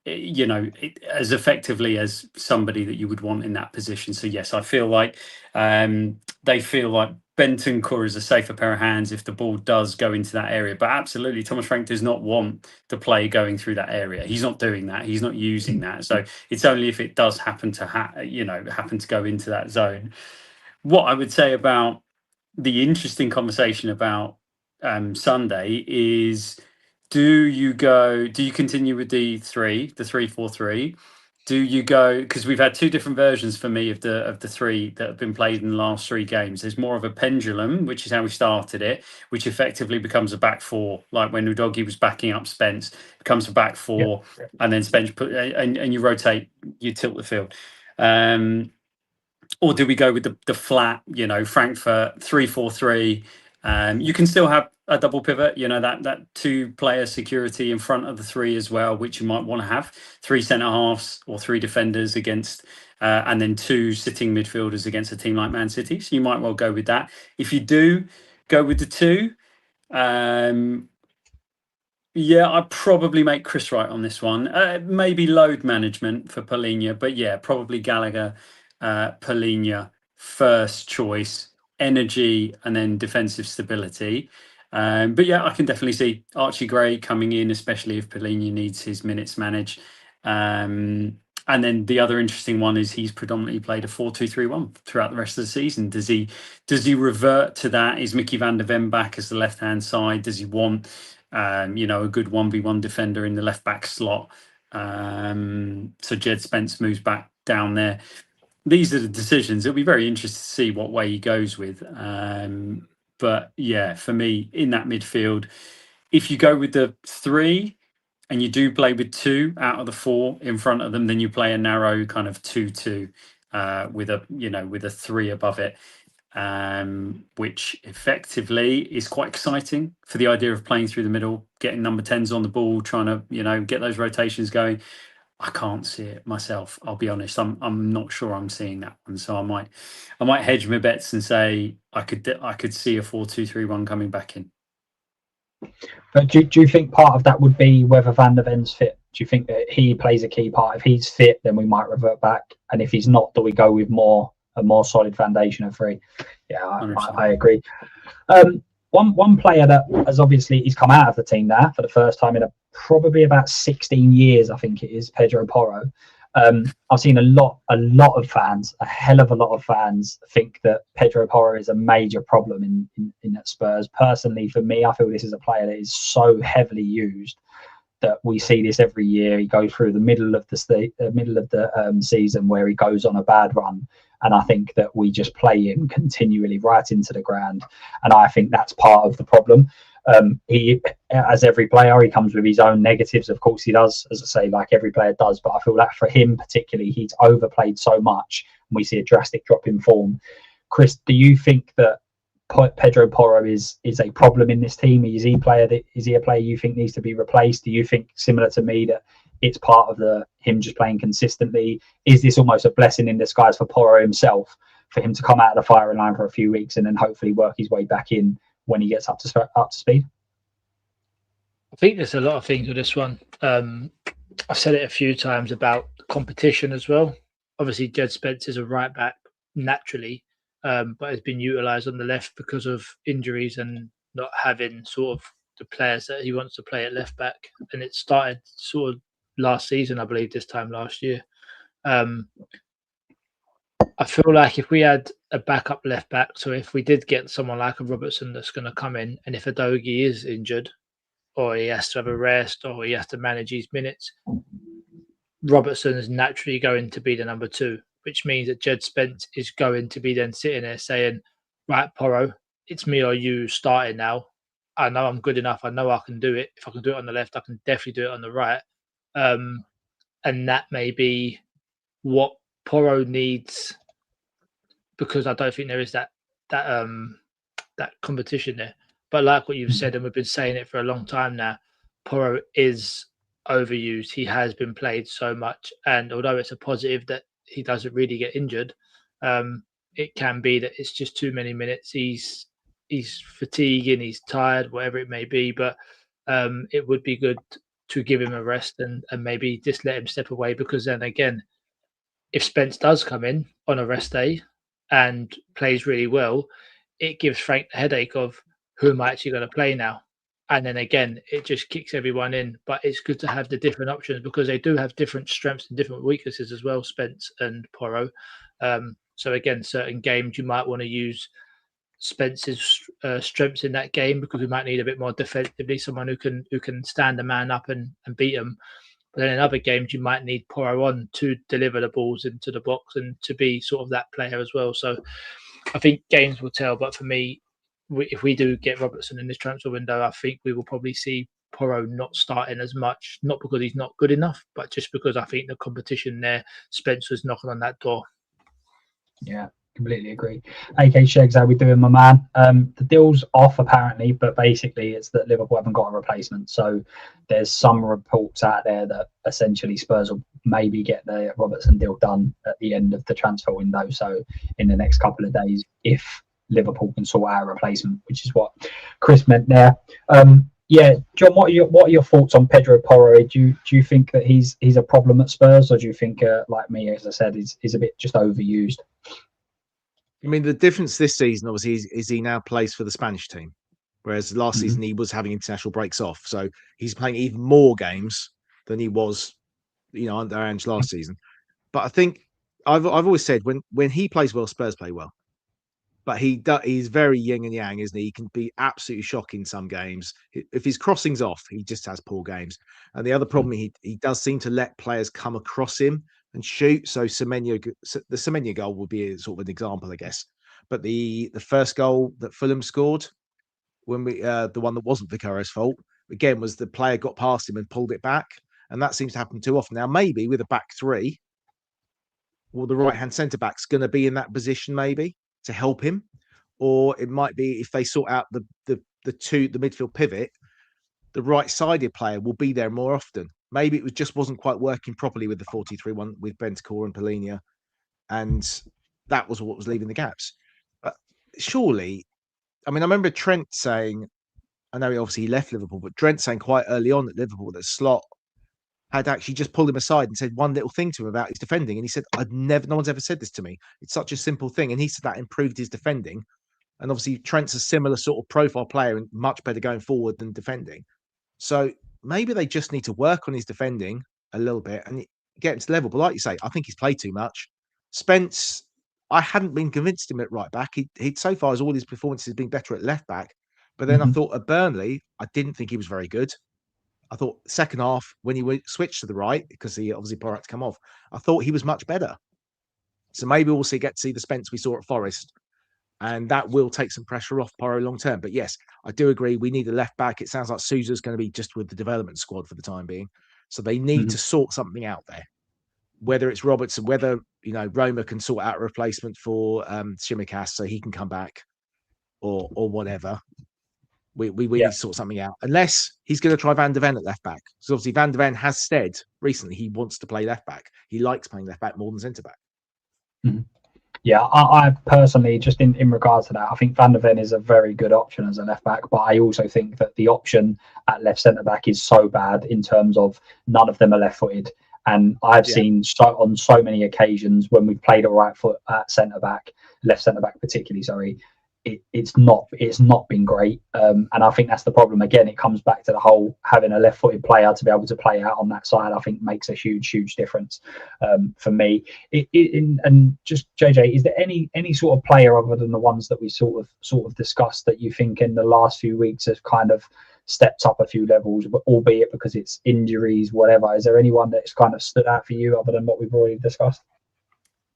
as effectively as somebody that you would want in that position. So yes, I feel like they feel like Bentancur is a safer pair of hands if the ball does go into that area. But absolutely, Thomas Frank does not want the play going through that area. He's not doing that. He's not using that. So it's only if it does happen to happen to go into that zone. What I would say about the interesting conversation about Sunday is, do you continue with the 3-4-3? Do you go, because we've had two different versions for me of the three that have been played in the last three games. There's more of a pendulum, which is how we started it, which effectively becomes a back four, like when Udogie was backing up Spence, becomes a back four, and then Spence and you rotate, you tilt the field. Or do we go with the flat, Frankfurt 3-4-3? You can still have a double pivot, that two-player security in front of the three as well, which you might want to have. Three centre-halves or three defenders against, and then two sitting midfielders against a team like Man City. So you might well go with that. If you do go with the two, I'd probably make Chris right on this one. Maybe load management for Palhinha, but probably Gallagher, Palhinha, first choice, energy, and then defensive stability. But I can definitely see Archie Gray coming in, especially if Palhinha needs his minutes managed. And then the other interesting one is he's predominantly played a 4-2-3-1 throughout the rest of the season. Does he revert to that? Is Mickey van der Ven back as the left-hand side? Does he want a good 1v1 defender in the left-back slot? So Jed Spence moves back down there. These are the decisions. It'll be very interesting to see what way he goes with. But for me, in that midfield, if you go with the three and you do play with two out of the four in front of them, then you play a narrow kind of 2-2 with a three above it, which effectively is quite exciting for the idea of playing through the middle, getting number 10s on the ball, trying to get those rotations going. I can't see it myself. I'll be honest. I'm not sure I'm seeing that one. So I might hedge my bets and say I could see a 4-2-3-1 coming back in. But do you think part of that would be whether Van der Ven's fit? Do you think that he plays a key part? If he's fit, then we might revert back, and if he's not, do we go with a more solid foundation of three? Yeah, I agree. One player that has obviously he's come out of the team now for the first time in probably about 16 years, I think it is, Pedro Porro. I've seen a lot of fans, a hell of a lot of fans, think that Pedro Porro is a major problem in Spurs. Personally, for me, I feel this is a player that is so heavily used that we see this every year. He goes through the middle of the season where he goes on a bad run. And I think that we just play him continually right into the ground. And I think that's part of the problem. He, as every player, he comes with his own negatives. Of course he does, as I say, like every player does. But I feel that for him particularly, he's overplayed so much. And we see a drastic drop in form. Chris, do you think that Pedro Porro is a problem in this team? Is he a player you think needs to be replaced? Do you think, similar to me, that it's part of him just playing consistently? Is this almost a blessing in disguise for Porro himself, for him to come out of the firing line for a few weeks and then hopefully work his way back in when he gets up to speed? I think there's a lot of things with this one. I've said it a few times about competition as well. Obviously, Jed Spence is a right back naturally, but has been utilised on the left because of injuries and not having sort of the players that he wants to play at left back. And it started sort of last season, I believe, this time last year. I feel like if we had a backup left back, so if we did get someone like a Robertson that's going to come in, and if Adogi is injured, or he has to have a rest, or he has to manage his minutes, Robertson is naturally going to be the number 2, which means that Jed Spence is going to be then sitting there saying, right, Porro, it's me or you starting now. I know I'm good enough. I know I can do it. If I can do it on the left, I can definitely do it on the right. And that may be what Porro needs, because I don't think there is that competition there. But like what you've said, and we've been saying it for a long time now, Porro is overused. He has been played so much, and although it's a positive that he doesn't really get injured, it can be that it's just too many minutes. He's fatiguing, he's tired, whatever it may be. But it would be good to give him a rest and maybe just let him step away, because then again, if Spence does come in on a rest day and plays really well, it gives Frank the headache of, who am I actually going to play now? And then again, it just kicks everyone in. But it's good to have the different options, because they do have different strengths and different weaknesses as well, Spence and Porro. So again, certain games you might want to use Spence's strengths in that game, because we might need a bit more defensively, someone who can stand a man up and beat them. But then in other games, you might need Porro on to deliver the balls into the box and to be sort of that player as well. So I think games will tell. But for me, if we do get Robertson in this transfer window, I think we will probably see Porro not starting as much, not because he's not good enough, but just because I think the competition there, Spence was knocking on that door. Yeah, completely agree. AK Shegs, how we doing, my man? The deal's off apparently, but basically it's that Liverpool haven't got a replacement. So there's some reports out there that essentially Spurs will maybe get the Robertson deal done at the end of the transfer window. So in the next couple of days, if Liverpool can sort out a replacement, which is what Chris meant there. Yeah, John, what are your thoughts on Pedro Porro? Do you think that he's a problem at Spurs, or do you think, like me, as I said, he's a bit just overused? I mean, the difference this season, obviously, is he now plays for the Spanish team, whereas last season he was having international breaks off. So he's playing even more games than he was, under Ange last season. But I think I've always said when he plays well, Spurs play well. But he's very yin and yang, isn't he? He can be absolutely shocking some games. If his crossing's off, he just has poor games. And the other problem, he does seem to let players come across him and shoot. So the Semenyo goal would be a sort of an example, I guess. But the first goal that Fulham scored, when the one that wasn't Vicaro's fault, again, was the player got past him and pulled it back. And that seems to happen too often. Now, maybe with a back three, well, the right-hand centre-back's going to be in that position maybe to help him. Or it might be, if they sort out the midfield pivot, the right-sided player will be there more often. Maybe it just wasn't quite working properly with the 4-2-3-1 with Bentancur and Polina, and that was what was leaving the gaps. But surely, I mean, I remember Trent saying, I know he left Liverpool, but Trent saying quite early on at Liverpool that Slot had actually just pulled him aside and said one little thing to him about his defending. And he said, no one's ever said this to me. It's such a simple thing. And he said that improved his defending. And obviously Trent's a similar sort of profile player and much better going forward than defending. So maybe they just need to work on his defending a little bit and get him to level. But like you say, I think he's played too much. Spence, I hadn't been convinced him at right back. He'd so far as all his performances been better at left back. But then I thought at Burnley, I didn't think he was very good. I thought second half, when he switched to the right, because he obviously Porro had to come off, I thought he was much better. So maybe we'll get to see the Spence we saw at Forest. And that will take some pressure off Porro long term. But yes, I do agree. We need a left back. It sounds like Sousa's going to be just with the development squad for the time being. So they need to sort something out there. Whether it's Robertson, whether, Roma can sort out a replacement for Tsimikas so he can come back or whatever. We need to sort something out, unless he's going to try Van de Ven at left back. So obviously Van de Ven has said recently he wants to play left back. He likes playing left back more than centre back. Mm-hmm. Yeah, I personally, just in regards to that, I think Van de Ven is a very good option as a left back, but I also think that the option at left centre back is so bad in terms of none of them are left footed. And I've seen on so many occasions when we've played a right foot at centre back, left centre back particularly, sorry, it's not been great. And I think that's the problem. Again, it comes back to the whole having a left-footed player to be able to play out on that side. I think makes a huge difference for me. And just JJ, is there any sort of player other than the ones that we sort of discussed that you think in the last few weeks has kind of stepped up a few levels, but albeit because it's injuries, whatever? Is there anyone that's kind of stood out for you other than what we've already discussed?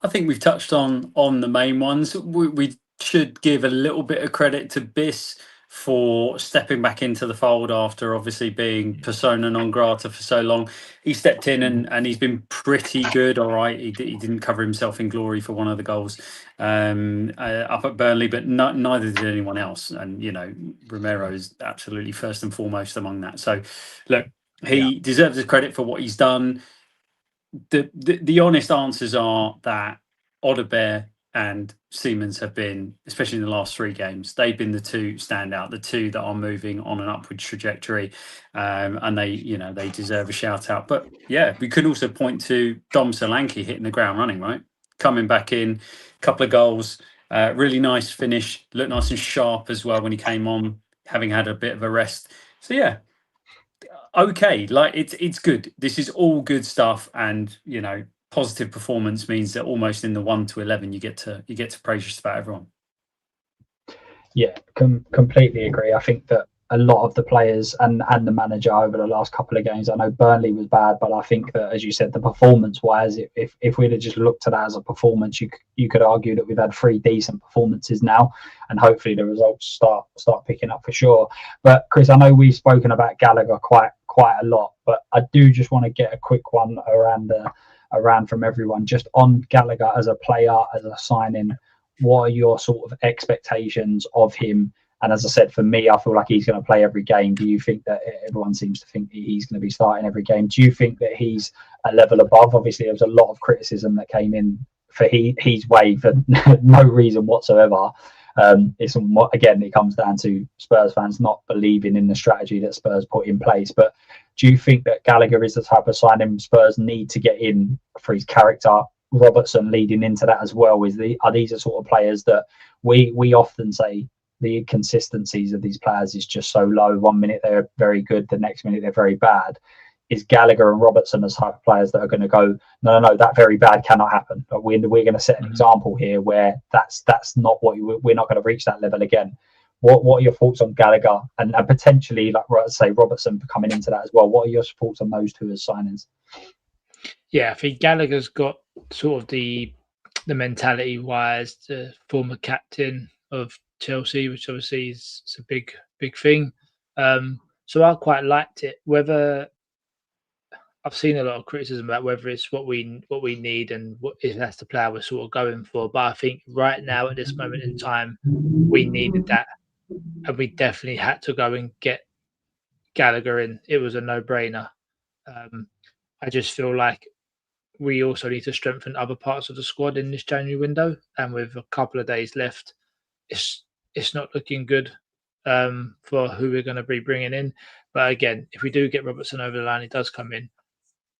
I think we've touched on the main ones. We should give a little bit of credit to Biss for stepping back into the fold after obviously being persona non grata for so long. He stepped in and he's been pretty good. All right, he didn't cover himself in glory for one of the goals up at Burnley, but neither did anyone else. And Romero is absolutely first and foremost among that. So look, he deserves the credit for what he's done. The honest answers are that Odebear and Siemens have been, especially in the last 3 games, they've been the two standout, the two that are moving on an upward trajectory, and they deserve a shout out. But yeah, we could also point to Dom Solanke hitting the ground running, right? Coming back in, couple of goals, really nice finish, looked nice and sharp as well when he came on, having had a bit of a rest. So yeah, okay, like it's good. This is all good stuff, and positive performance means that almost in the 1 to 11 you get to praise just about everyone. Yeah, completely agree. I think that a lot of the players and the manager over the last couple of games, I know Burnley was bad, but I think that, as you said, the performance wise, if we'd have just looked at that as a performance, you could argue that we've had 3 decent performances now, and hopefully the results start picking up for sure. But Chris, I know we've spoken about Gallagher quite a lot, but I do just want to get a quick one around from everyone just on Gallagher as a player, as a signing. What are your sort of expectations of him? And as I said, for me, I feel like he's going to play every game. Do you think that everyone seems to think he's going to be starting every game? Do you think that he's a level above? Obviously, there was a lot of criticism that came in for his way for no reason whatsoever. Again, it comes down to Spurs fans not believing in the strategy that Spurs put in place. But do you think that Gallagher is the type of signing Spurs need to get in for his character? Robertson leading into that as well. Are these the sort of players that we often say the inconsistencies of these players is just so low? 1 minute they're very good, the next minute they're very bad. Is Gallagher and Robertson the type of players that are going to go, no, that very bad cannot happen? But we're going to set an example here where that's not what we're not going to reach that level again. What are your thoughts on Gallagher and potentially, like say, Robertson coming into that as well? What are your thoughts on those two as signings? Yeah, I think Gallagher's got sort of the mentality wise, the former captain of Chelsea, which obviously is a big thing. So I quite liked it. Whether I've seen a lot of criticism about whether it's what we need and if that's the player we're sort of going for, but I think right now at this moment in time we needed that, and we definitely had to go and get Gallagher in. It was a no-brainer. I just feel like we also need to strengthen other parts of the squad in this January window, and with a couple of days left, it's not looking good for who we're going to be bringing in. But again, if we do get Robertson over the line, he does come in.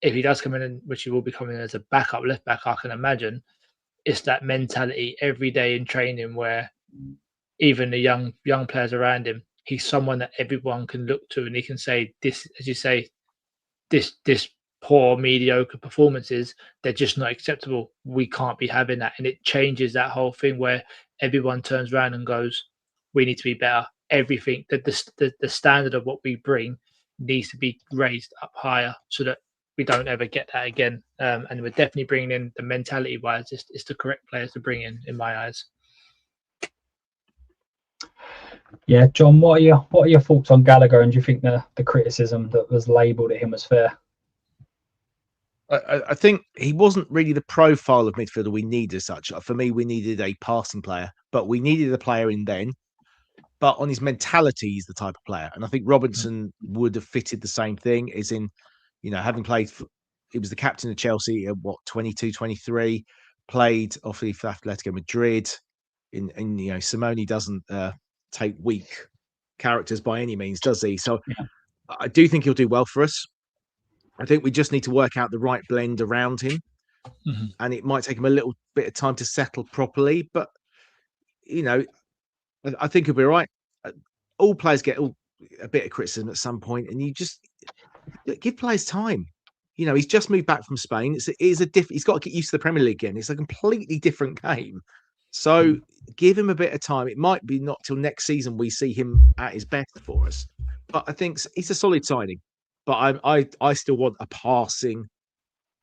If he does come in, which he will be coming in as a backup left back, I can imagine, it's that mentality every day in training where even the young players around him, he's someone that everyone can look to and he can say, this, as you say, this poor, mediocre performances, they're just not acceptable. We can't be having that. And it changes that whole thing where everyone turns around and goes, we need to be better. Everything, the standard of what we bring needs to be raised up higher so that we don't ever get that again. And we're definitely bringing in the mentality wise, it's the correct players to bring in my eyes. Yeah, John, what are your thoughts on Gallagher, and do you think the criticism that was labelled at him was fair? I think he wasn't really the profile of midfielder we needed as such. For me, we needed a passing player, but we needed a player in then but on his mentality, he's the type of player. And I think Robinson would have fitted the same thing, is in, having played, he was the captain of Chelsea at 22, 23, played obviously for Atletico Madrid. And Simone doesn't take weak characters by any means, does he? So I do think he'll do well for us. I think we just need to work out the right blend around him. Mm-hmm. And it might take him a little bit of time to settle properly, but I think he'll be all right. All players get a bit of criticism at some point, and you just give players time. He's just moved back from Spain. He's got to get used to the Premier League again. It's a completely different game. So give him a bit of time. It might be not till next season we see him at his best for us. But I think he's a solid signing. But I still want a passing,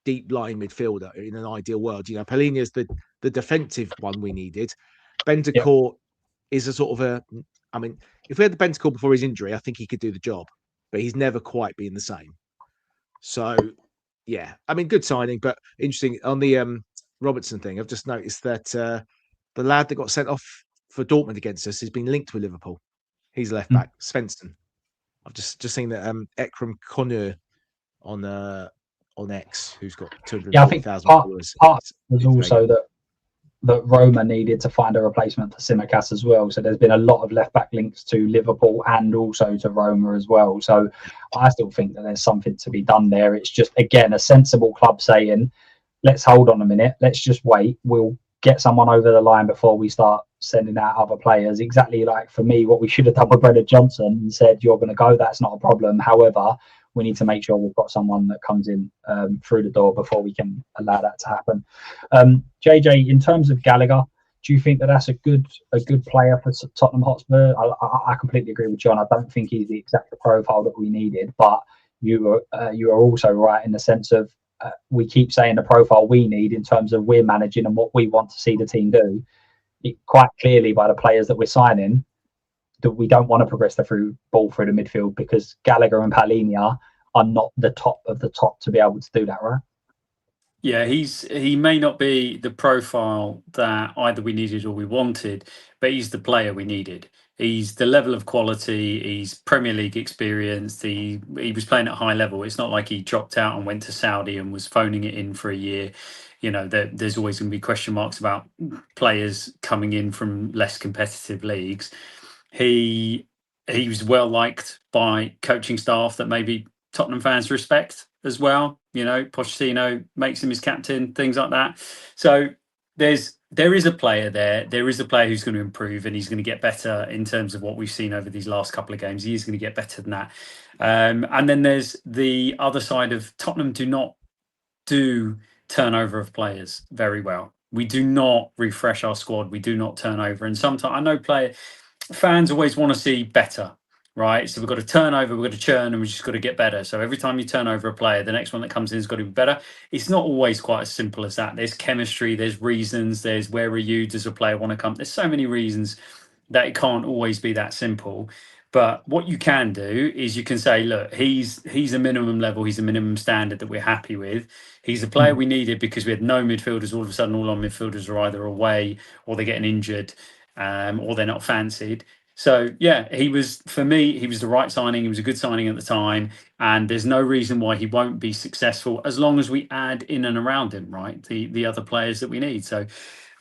deep line midfielder in an ideal world. Palhinha's the defensive one we needed. Bentancur is a sort of if we had the Bentancur before his injury, I think he could do the job. But he's never quite been the same. So, yeah, good signing, but interesting on the Robertson thing. I've just noticed that the lad that got sent off for Dortmund against us has been linked with Liverpool. He's left back, Svensson. I've just seen that Ekrem Konur on X, who's got 240,000 followers. Part was also that Roma needed to find a replacement for Tsimikas as well. So there's been a lot of left back links to Liverpool and also to Roma as well. So I still think that there's something to be done there. It's just, again, a sensible club saying, let's hold on a minute. Let's just wait. We'll get someone over the line before we start sending out other players. Exactly like for me, what we should have done with Brendan Johnson and said, you're going to go. That's not a problem. However, we need to make sure we've got someone that comes in through the door before we can allow that to happen. JJ, in terms of Gallagher, do you think that that's a good player for Tottenham Hotspur? I completely agree with John. I don't think he's the exact profile that we needed, but you are also right in the sense of we keep saying the profile we need in terms of we're managing and what we want to see the team do. Quite clearly by the players that we're signing, that we don't want to progress the ball through the midfield because Gallagher and Palhinha are not the top of the top to be able to do that, right? Yeah, he may not be the profile that either we needed or we wanted, but he's the player we needed. He's the level of quality. He's Premier League experienced. He was playing at high level. It's not like he dropped out and went to Saudi and was phoning it in for a year. There's always going to be question marks about players coming in from less competitive leagues. He was well liked by coaching staff that maybe Tottenham fans respect as well. Pochettino makes him his captain, things like that. So there is a player there. There is a player who's going to improve and he's going to get better in terms of what we've seen over these last couple of games. He is going to get better than that. And then there's the other side of Tottenham do not do turnover of players very well. We do not refresh our squad. We do not turn over. And sometimes I know fans always want to see better, right? So we've got to turn over, we've got to churn, and we've just got to get better. So every time you turn over a player, the next one that comes in has got to be better. It's not always quite as simple as that. There's chemistry, there's reasons, there's where are you, does a player want to come? There's so many reasons that it can't always be that simple. But what you can do is you can say, look, he's a minimum level, he's a minimum standard that we're happy with. He's the player we needed because we had no midfielders. All of a sudden, all our midfielders are either away or they're getting injured or they're not fancied. So, yeah, for me, he was the right signing. He was a good signing at the time. And there's no reason why he won't be successful as long as we add in and around him, right? The other players that we need. So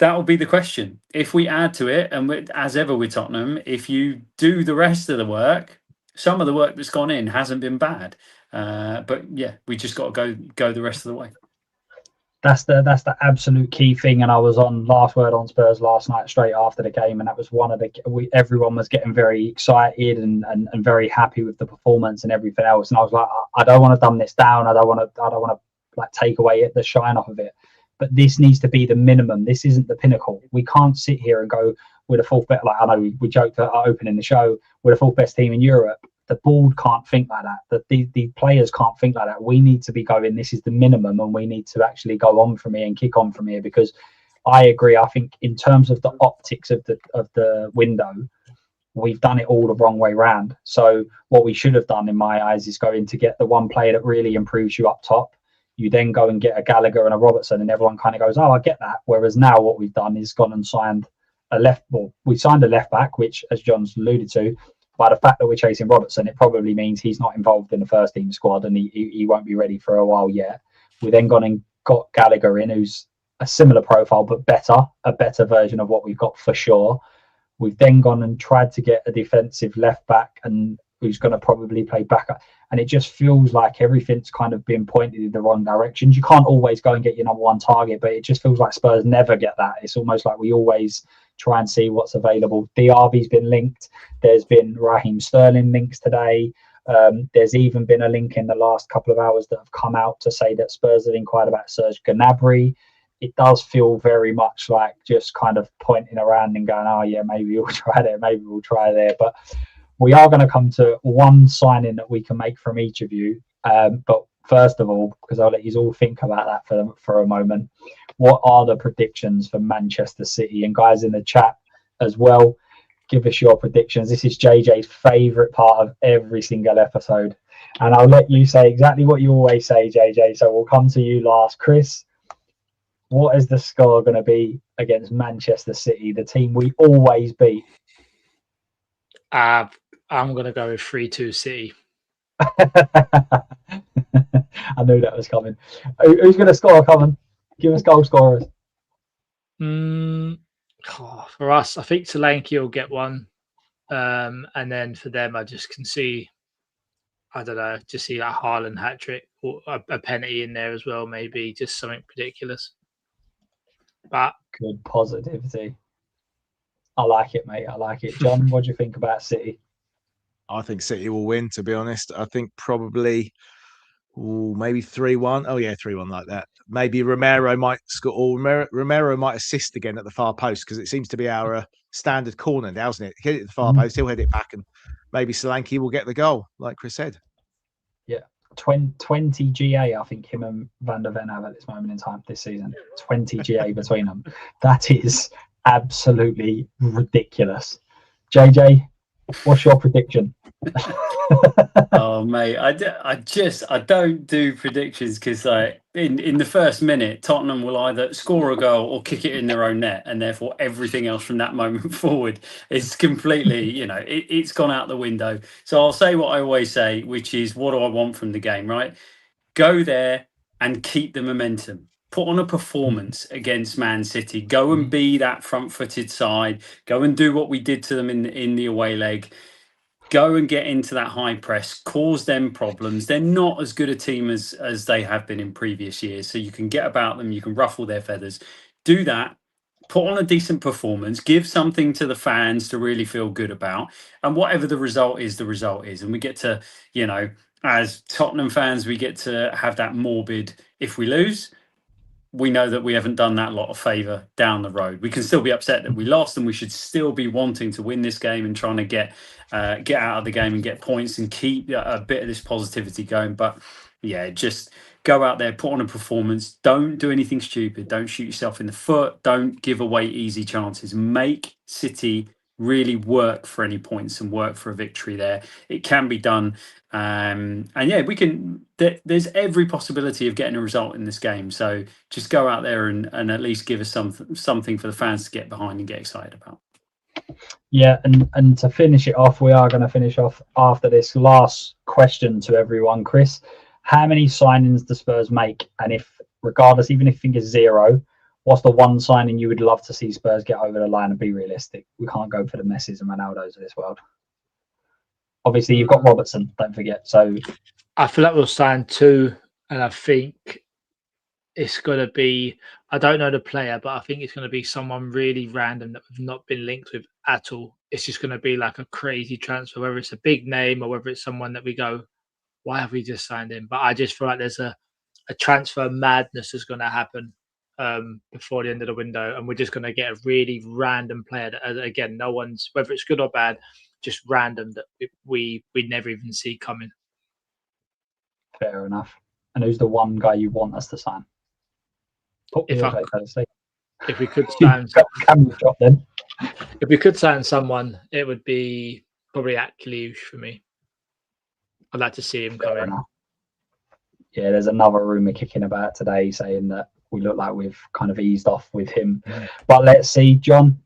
that will be the question. If we add to it, and as ever with Tottenham, if you do the rest of the work, some of the work that's gone in hasn't been bad. But yeah, we just got to go the rest of the way. That's the absolute key thing. And I was on Last Word on Spurs last night straight after the game, and that was one of everyone was getting very excited and very happy with the performance and everything else. And I was like, I don't want to dumb this down. I don't want to like take away the shine off of it. But this needs to be the minimum. This isn't the pinnacle. We can't sit here and go, we're the fourth best. Like I know we joked at opening the show, we're the fourth best team in Europe. The board can't think like that. The players can't think like that. We need to be going, this is the minimum, and we need to actually go on from here and kick on from here. Because I agree. I think in terms of the optics of the window, we've done it all the wrong way round. So what we should have done, in my eyes, is going to get the one player that really improves you up top. You then go and get a Gallagher and a Robertson, and everyone kind of goes, oh, I get that. Whereas now what we've done is gone and signed a left. Well, we signed a left back, which, as John's alluded to, by the fact that we're chasing Robertson, it probably means he's not involved in the first team squad and he won't be ready for a while yet. We then gone and got Gallagher in, who's a similar profile but a better version of what we've got for sure. We've then gone and tried to get a defensive left back and who's going to probably play backup. And it just feels like everything's kind of being pointed in the wrong directions. You can't always go and get your number one target, but it just feels like Spurs never get that. It's almost like we always try and see what's available. Diaby's been linked. There's been Raheem Sterling links today. There's even been a link in the last couple of hours that have come out to say that Spurs have inquired about Serge Gnabry. It does feel very much like just kind of pointing around and going, oh yeah, maybe we'll try there, maybe we'll try there. But we are going to come to one signing that we can make from each of you. But first of all, because I'll let you all think about that for a moment, what are the predictions for Manchester City? And guys in the chat as well, give us your predictions. This is JJ's favourite part of every single episode. And I'll let you say exactly what you always say, JJ. So we'll come to you last. Chris, what is the score going to be against Manchester City, the team we always beat? I'm going to go with 3-2 City. I knew that was coming. Who's going to score, Common? Give us goal scorers. For us, I think Solanke will get one. And then for them, I just can see, I don't know, just see that Haaland hat-trick or a penalty in there as well, maybe. Just something ridiculous. But good positivity. I like it, mate. I like it. John, what do you think about City? I think City will win, to be honest. I think probably maybe 3-1. Oh, yeah, 3-1 like that. Maybe Romero might score, or Romero might assist again at the far post because it seems to be our standard corner now, isn't it? Hit it at the far post, he'll head it back, and maybe Solanke will get the goal, like Chris said. Yeah, 20 GA, I think him and Van der Ven have at this moment in time this season. 20 GA between them. That is absolutely ridiculous. JJ, what's your prediction? Oh mate, I don't do predictions because like in the first minute Tottenham will either score a goal or kick it in their own net, and therefore everything else from that moment forward is completely, it's gone out the window. So I'll say what I always say, which is, what do I want from the game, right? Go there and keep the momentum. Put on a performance against Man City. Go and be that front-footed side. Go and do what we did to them in the away leg. Go and get into that high press, cause them problems. They're not as good a team as they have been in previous years. So you can get about them, you can ruffle their feathers. Do that, put on a decent performance, give something to the fans to really feel good about. And whatever the result is, the result is. And we get to, as Tottenham fans, we get to have that morbid, if we lose, we know that we haven't done that lot of favour down the road. We can still be upset that we lost, and we should still be wanting to win this game and trying to get out of the game and get points and keep a bit of this positivity going. But yeah, just go out there, put on a performance. Don't do anything stupid. Don't shoot yourself in the foot. Don't give away easy chances. Make City really work for any points and work for a victory there. It can be done. And yeah, we can. There's every possibility of getting a result in this game. So just go out there and at least give us something for the fans to get behind and get excited about. Yeah, and to finish it off, we are going to finish off after this last question to everyone. Chris, how many signings do Spurs make? And if, regardless, even if you think it's 0, what's the one signing you would love to see Spurs get over the line and be realistic? We can't go for the Messis and Ronaldos of this world. Obviously, you've got Robertson, don't forget. So I feel like we'll sign 2, and I think it's going to be, I don't know the player, but I think it's going to be someone really random that we've not been linked with at all. It's just going to be like a crazy transfer, whether it's a big name or whether it's someone that we go, why have we just signed him? But I just feel like there's a transfer madness that's going to happen before the end of the window, and we're just going to get a really random player that, again, no one's, whether it's good or bad, just random, that we never even see coming. Fair enough. And who's the one guy you want us to sign? If we could sign if we could sign someone, it would be probably Akliouche for me. I'd like to see him come in. Yeah, there's another rumour kicking about today saying that we look like we've kind of eased off with him. But let's see, John,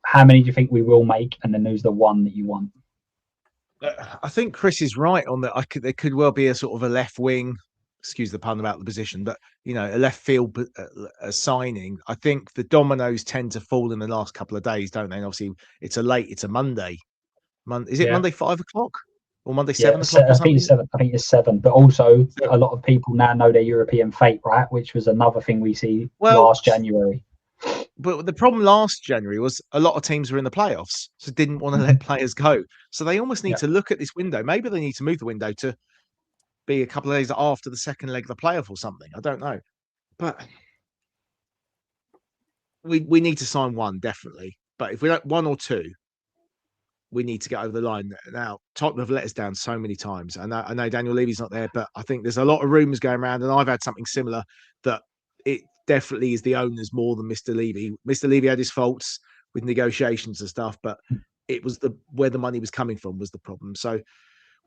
how many do you think we will make, and then who's the one that you want? I think Chris is right on that. There could well be a sort of a left wing, excuse the pun about the position, but a left field signing. I think the dominoes tend to fall in the last couple of days, don't they? And obviously, it's a Monday. Is it Monday 5 o'clock or Monday 7 o'clock or something? I think it's 7. But also, a lot of people now know their European fate, right? Which was another thing we see last January. But the problem last January was a lot of teams were in the playoffs, so didn't want to let players go. So they almost need to look at this window. Maybe they need to move the window to be a couple of days after the second leg of the playoff or something. I don't know. But we need to sign one, definitely. But if we don't, one or two, we need to get over the line. Now, Tottenham have let us down so many times. I know Daniel Levy's not there, but I think there's a lot of rumours going around, and I've had something similar, that it definitely is the owners more than Mr. Levy. Mr. Levy had his faults with negotiations and stuff, but it was where the money was coming from was the problem. So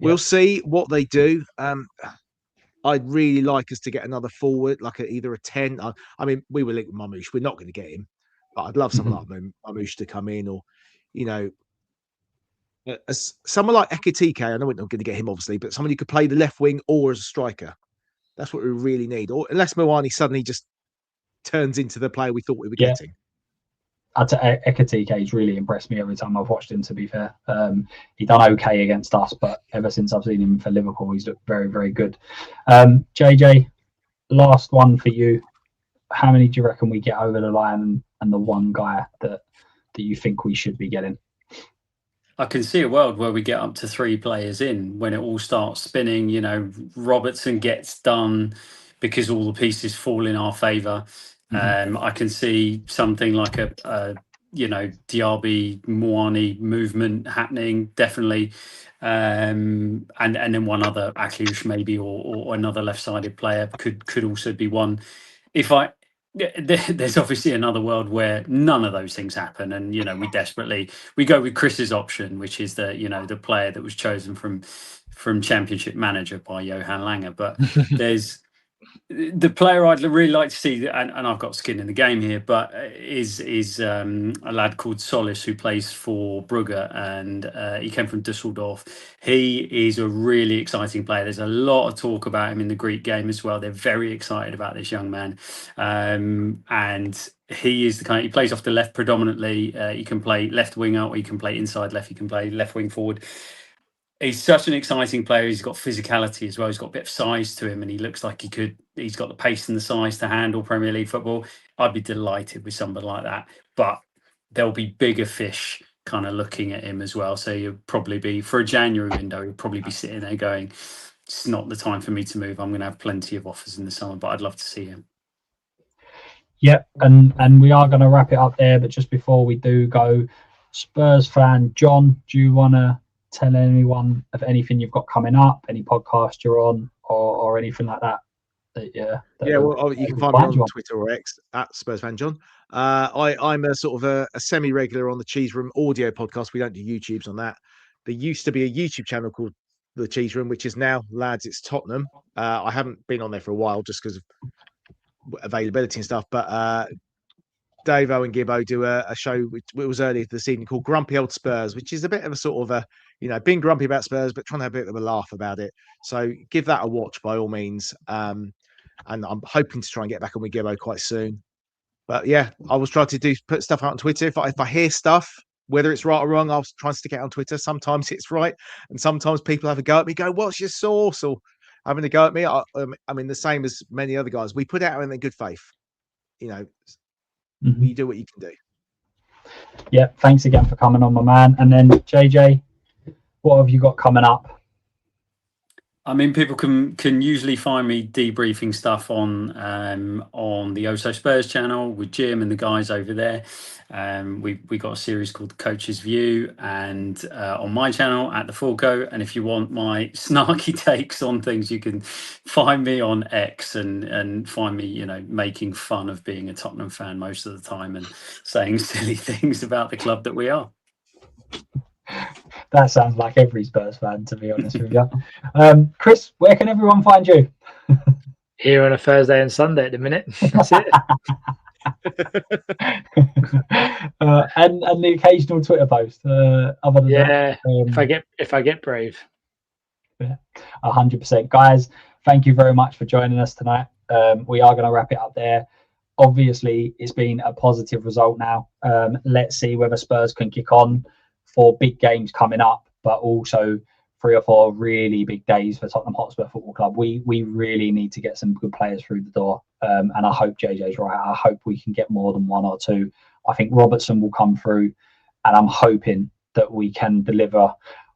we'll see what they do. I'd really like us to get another forward, like either a 10. I mean, we were linked with Mamouche. We're not going to get him, but I'd love someone like Mamouche to come in, or someone like Ekitike. I know we're not going to get him, obviously, but someone who could play the left wing or as a striker. That's what we really need. Or unless Moani suddenly just turns into the player we thought we were getting. Ekitike's really impressed me every time I've watched him, to be fair. He done okay against us, but ever since I've seen him for Liverpool, he's looked very, very good. JJ, last one for you. How many do you reckon we get over the line, and the one guy that you think we should be getting? I can see a world where we get up to 3 players in when it all starts spinning. Robertson gets done because all the pieces fall in our favour. I can see something like a Diaby Moani movement happening, definitely, and then one other Akliush maybe, or another left-sided player could also be one. There's obviously another world where none of those things happen, and we go with Chris's option, which is the player that was chosen from Championship Manager by Johan Langer. But there's the player I'd really like to see, and I've got skin in the game here, but is a lad called Solis, who plays for Brugge, and he came from Dusseldorf. He is a really exciting player. There's a lot of talk about him in the Greek game as well. They're very excited about this young man, and he is the kind. He plays off the left predominantly. He can play left winger, or he can play inside left. He can play left wing forward. He's such an exciting player. He's got physicality as well. He's got a bit of size to him, and he looks like he's got the pace and the size to handle Premier League football. I'd be delighted with somebody like that. But there'll be bigger fish kind of looking at him as well. So you'll probably be, for a January window, you'll probably be sitting there going, it's not the time for me to move. I'm going to have plenty of offers in the summer, but I'd love to see him. Yep, and we are going to wrap it up there. But just before we do go, Spurs fan John, do you want to tell anyone of anything you've got coming up, any podcast you're on, or anything like that? Well, you can find me on Twitter or X at Spurs fan John. I'm a sort of a semi-regular on the Cheese Room audio podcast. We don't do YouTubes on that. There used to be a YouTube channel called The Cheese Room, which is now Lads It's Tottenham. I haven't been on there for a while just because of availability and stuff, but Davo and Gibbo do a show which was earlier this evening called Grumpy Old Spurs, which is a bit of a sort of being grumpy about Spurs, but trying to have a bit of a laugh about it. So give that a watch by all means. And I'm hoping to try and get back on with Gibbo quite soon. But yeah, I was trying to put stuff out on Twitter. If I hear stuff, whether it's right or wrong, I'll try and stick it on Twitter. Sometimes it's right, and sometimes people have a go at me, go, "What's your source?" or having a go at me. I mean, the same as many other guys. We put it out in good faith. You do what you can do. Yeah, thanks again for coming on, my man. And then JJ, what have you got coming up? I mean, people can usually find me debriefing stuff on the Also Spurs channel with Jim and the guys over there. We got a series called The Coach's View, and on my channel at the Falco. And if you want my snarky takes on things, you can find me on X and find me, making fun of being a Tottenham fan most of the time and saying silly things about the club that we are. That sounds like every Spurs fan, to be honest with you. Chris, where can everyone find you? Here on a Thursday and Sunday at the minute. That's it. And the occasional Twitter post. Other than Yeah, that, if I get brave. 100%, guys. Thank you very much for joining us tonight. We are going to wrap it up there. Obviously, it's been a positive result now. Let's see whether Spurs can kick on for big games coming up, but also 3 or 4 really big days for Tottenham Hotspur Football Club. We really need to get some good players through the door, and I hope JJ's right. I hope we can get more than 1 or 2. I think Robertson will come through, and I'm hoping that we can deliver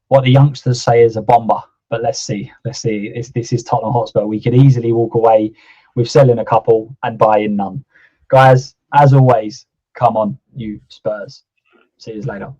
what the youngsters say is a bomber. But let's see. This is Tottenham Hotspur. We could easily walk away with selling a couple and buying none. Guys, as always, come on, you Spurs. See you later.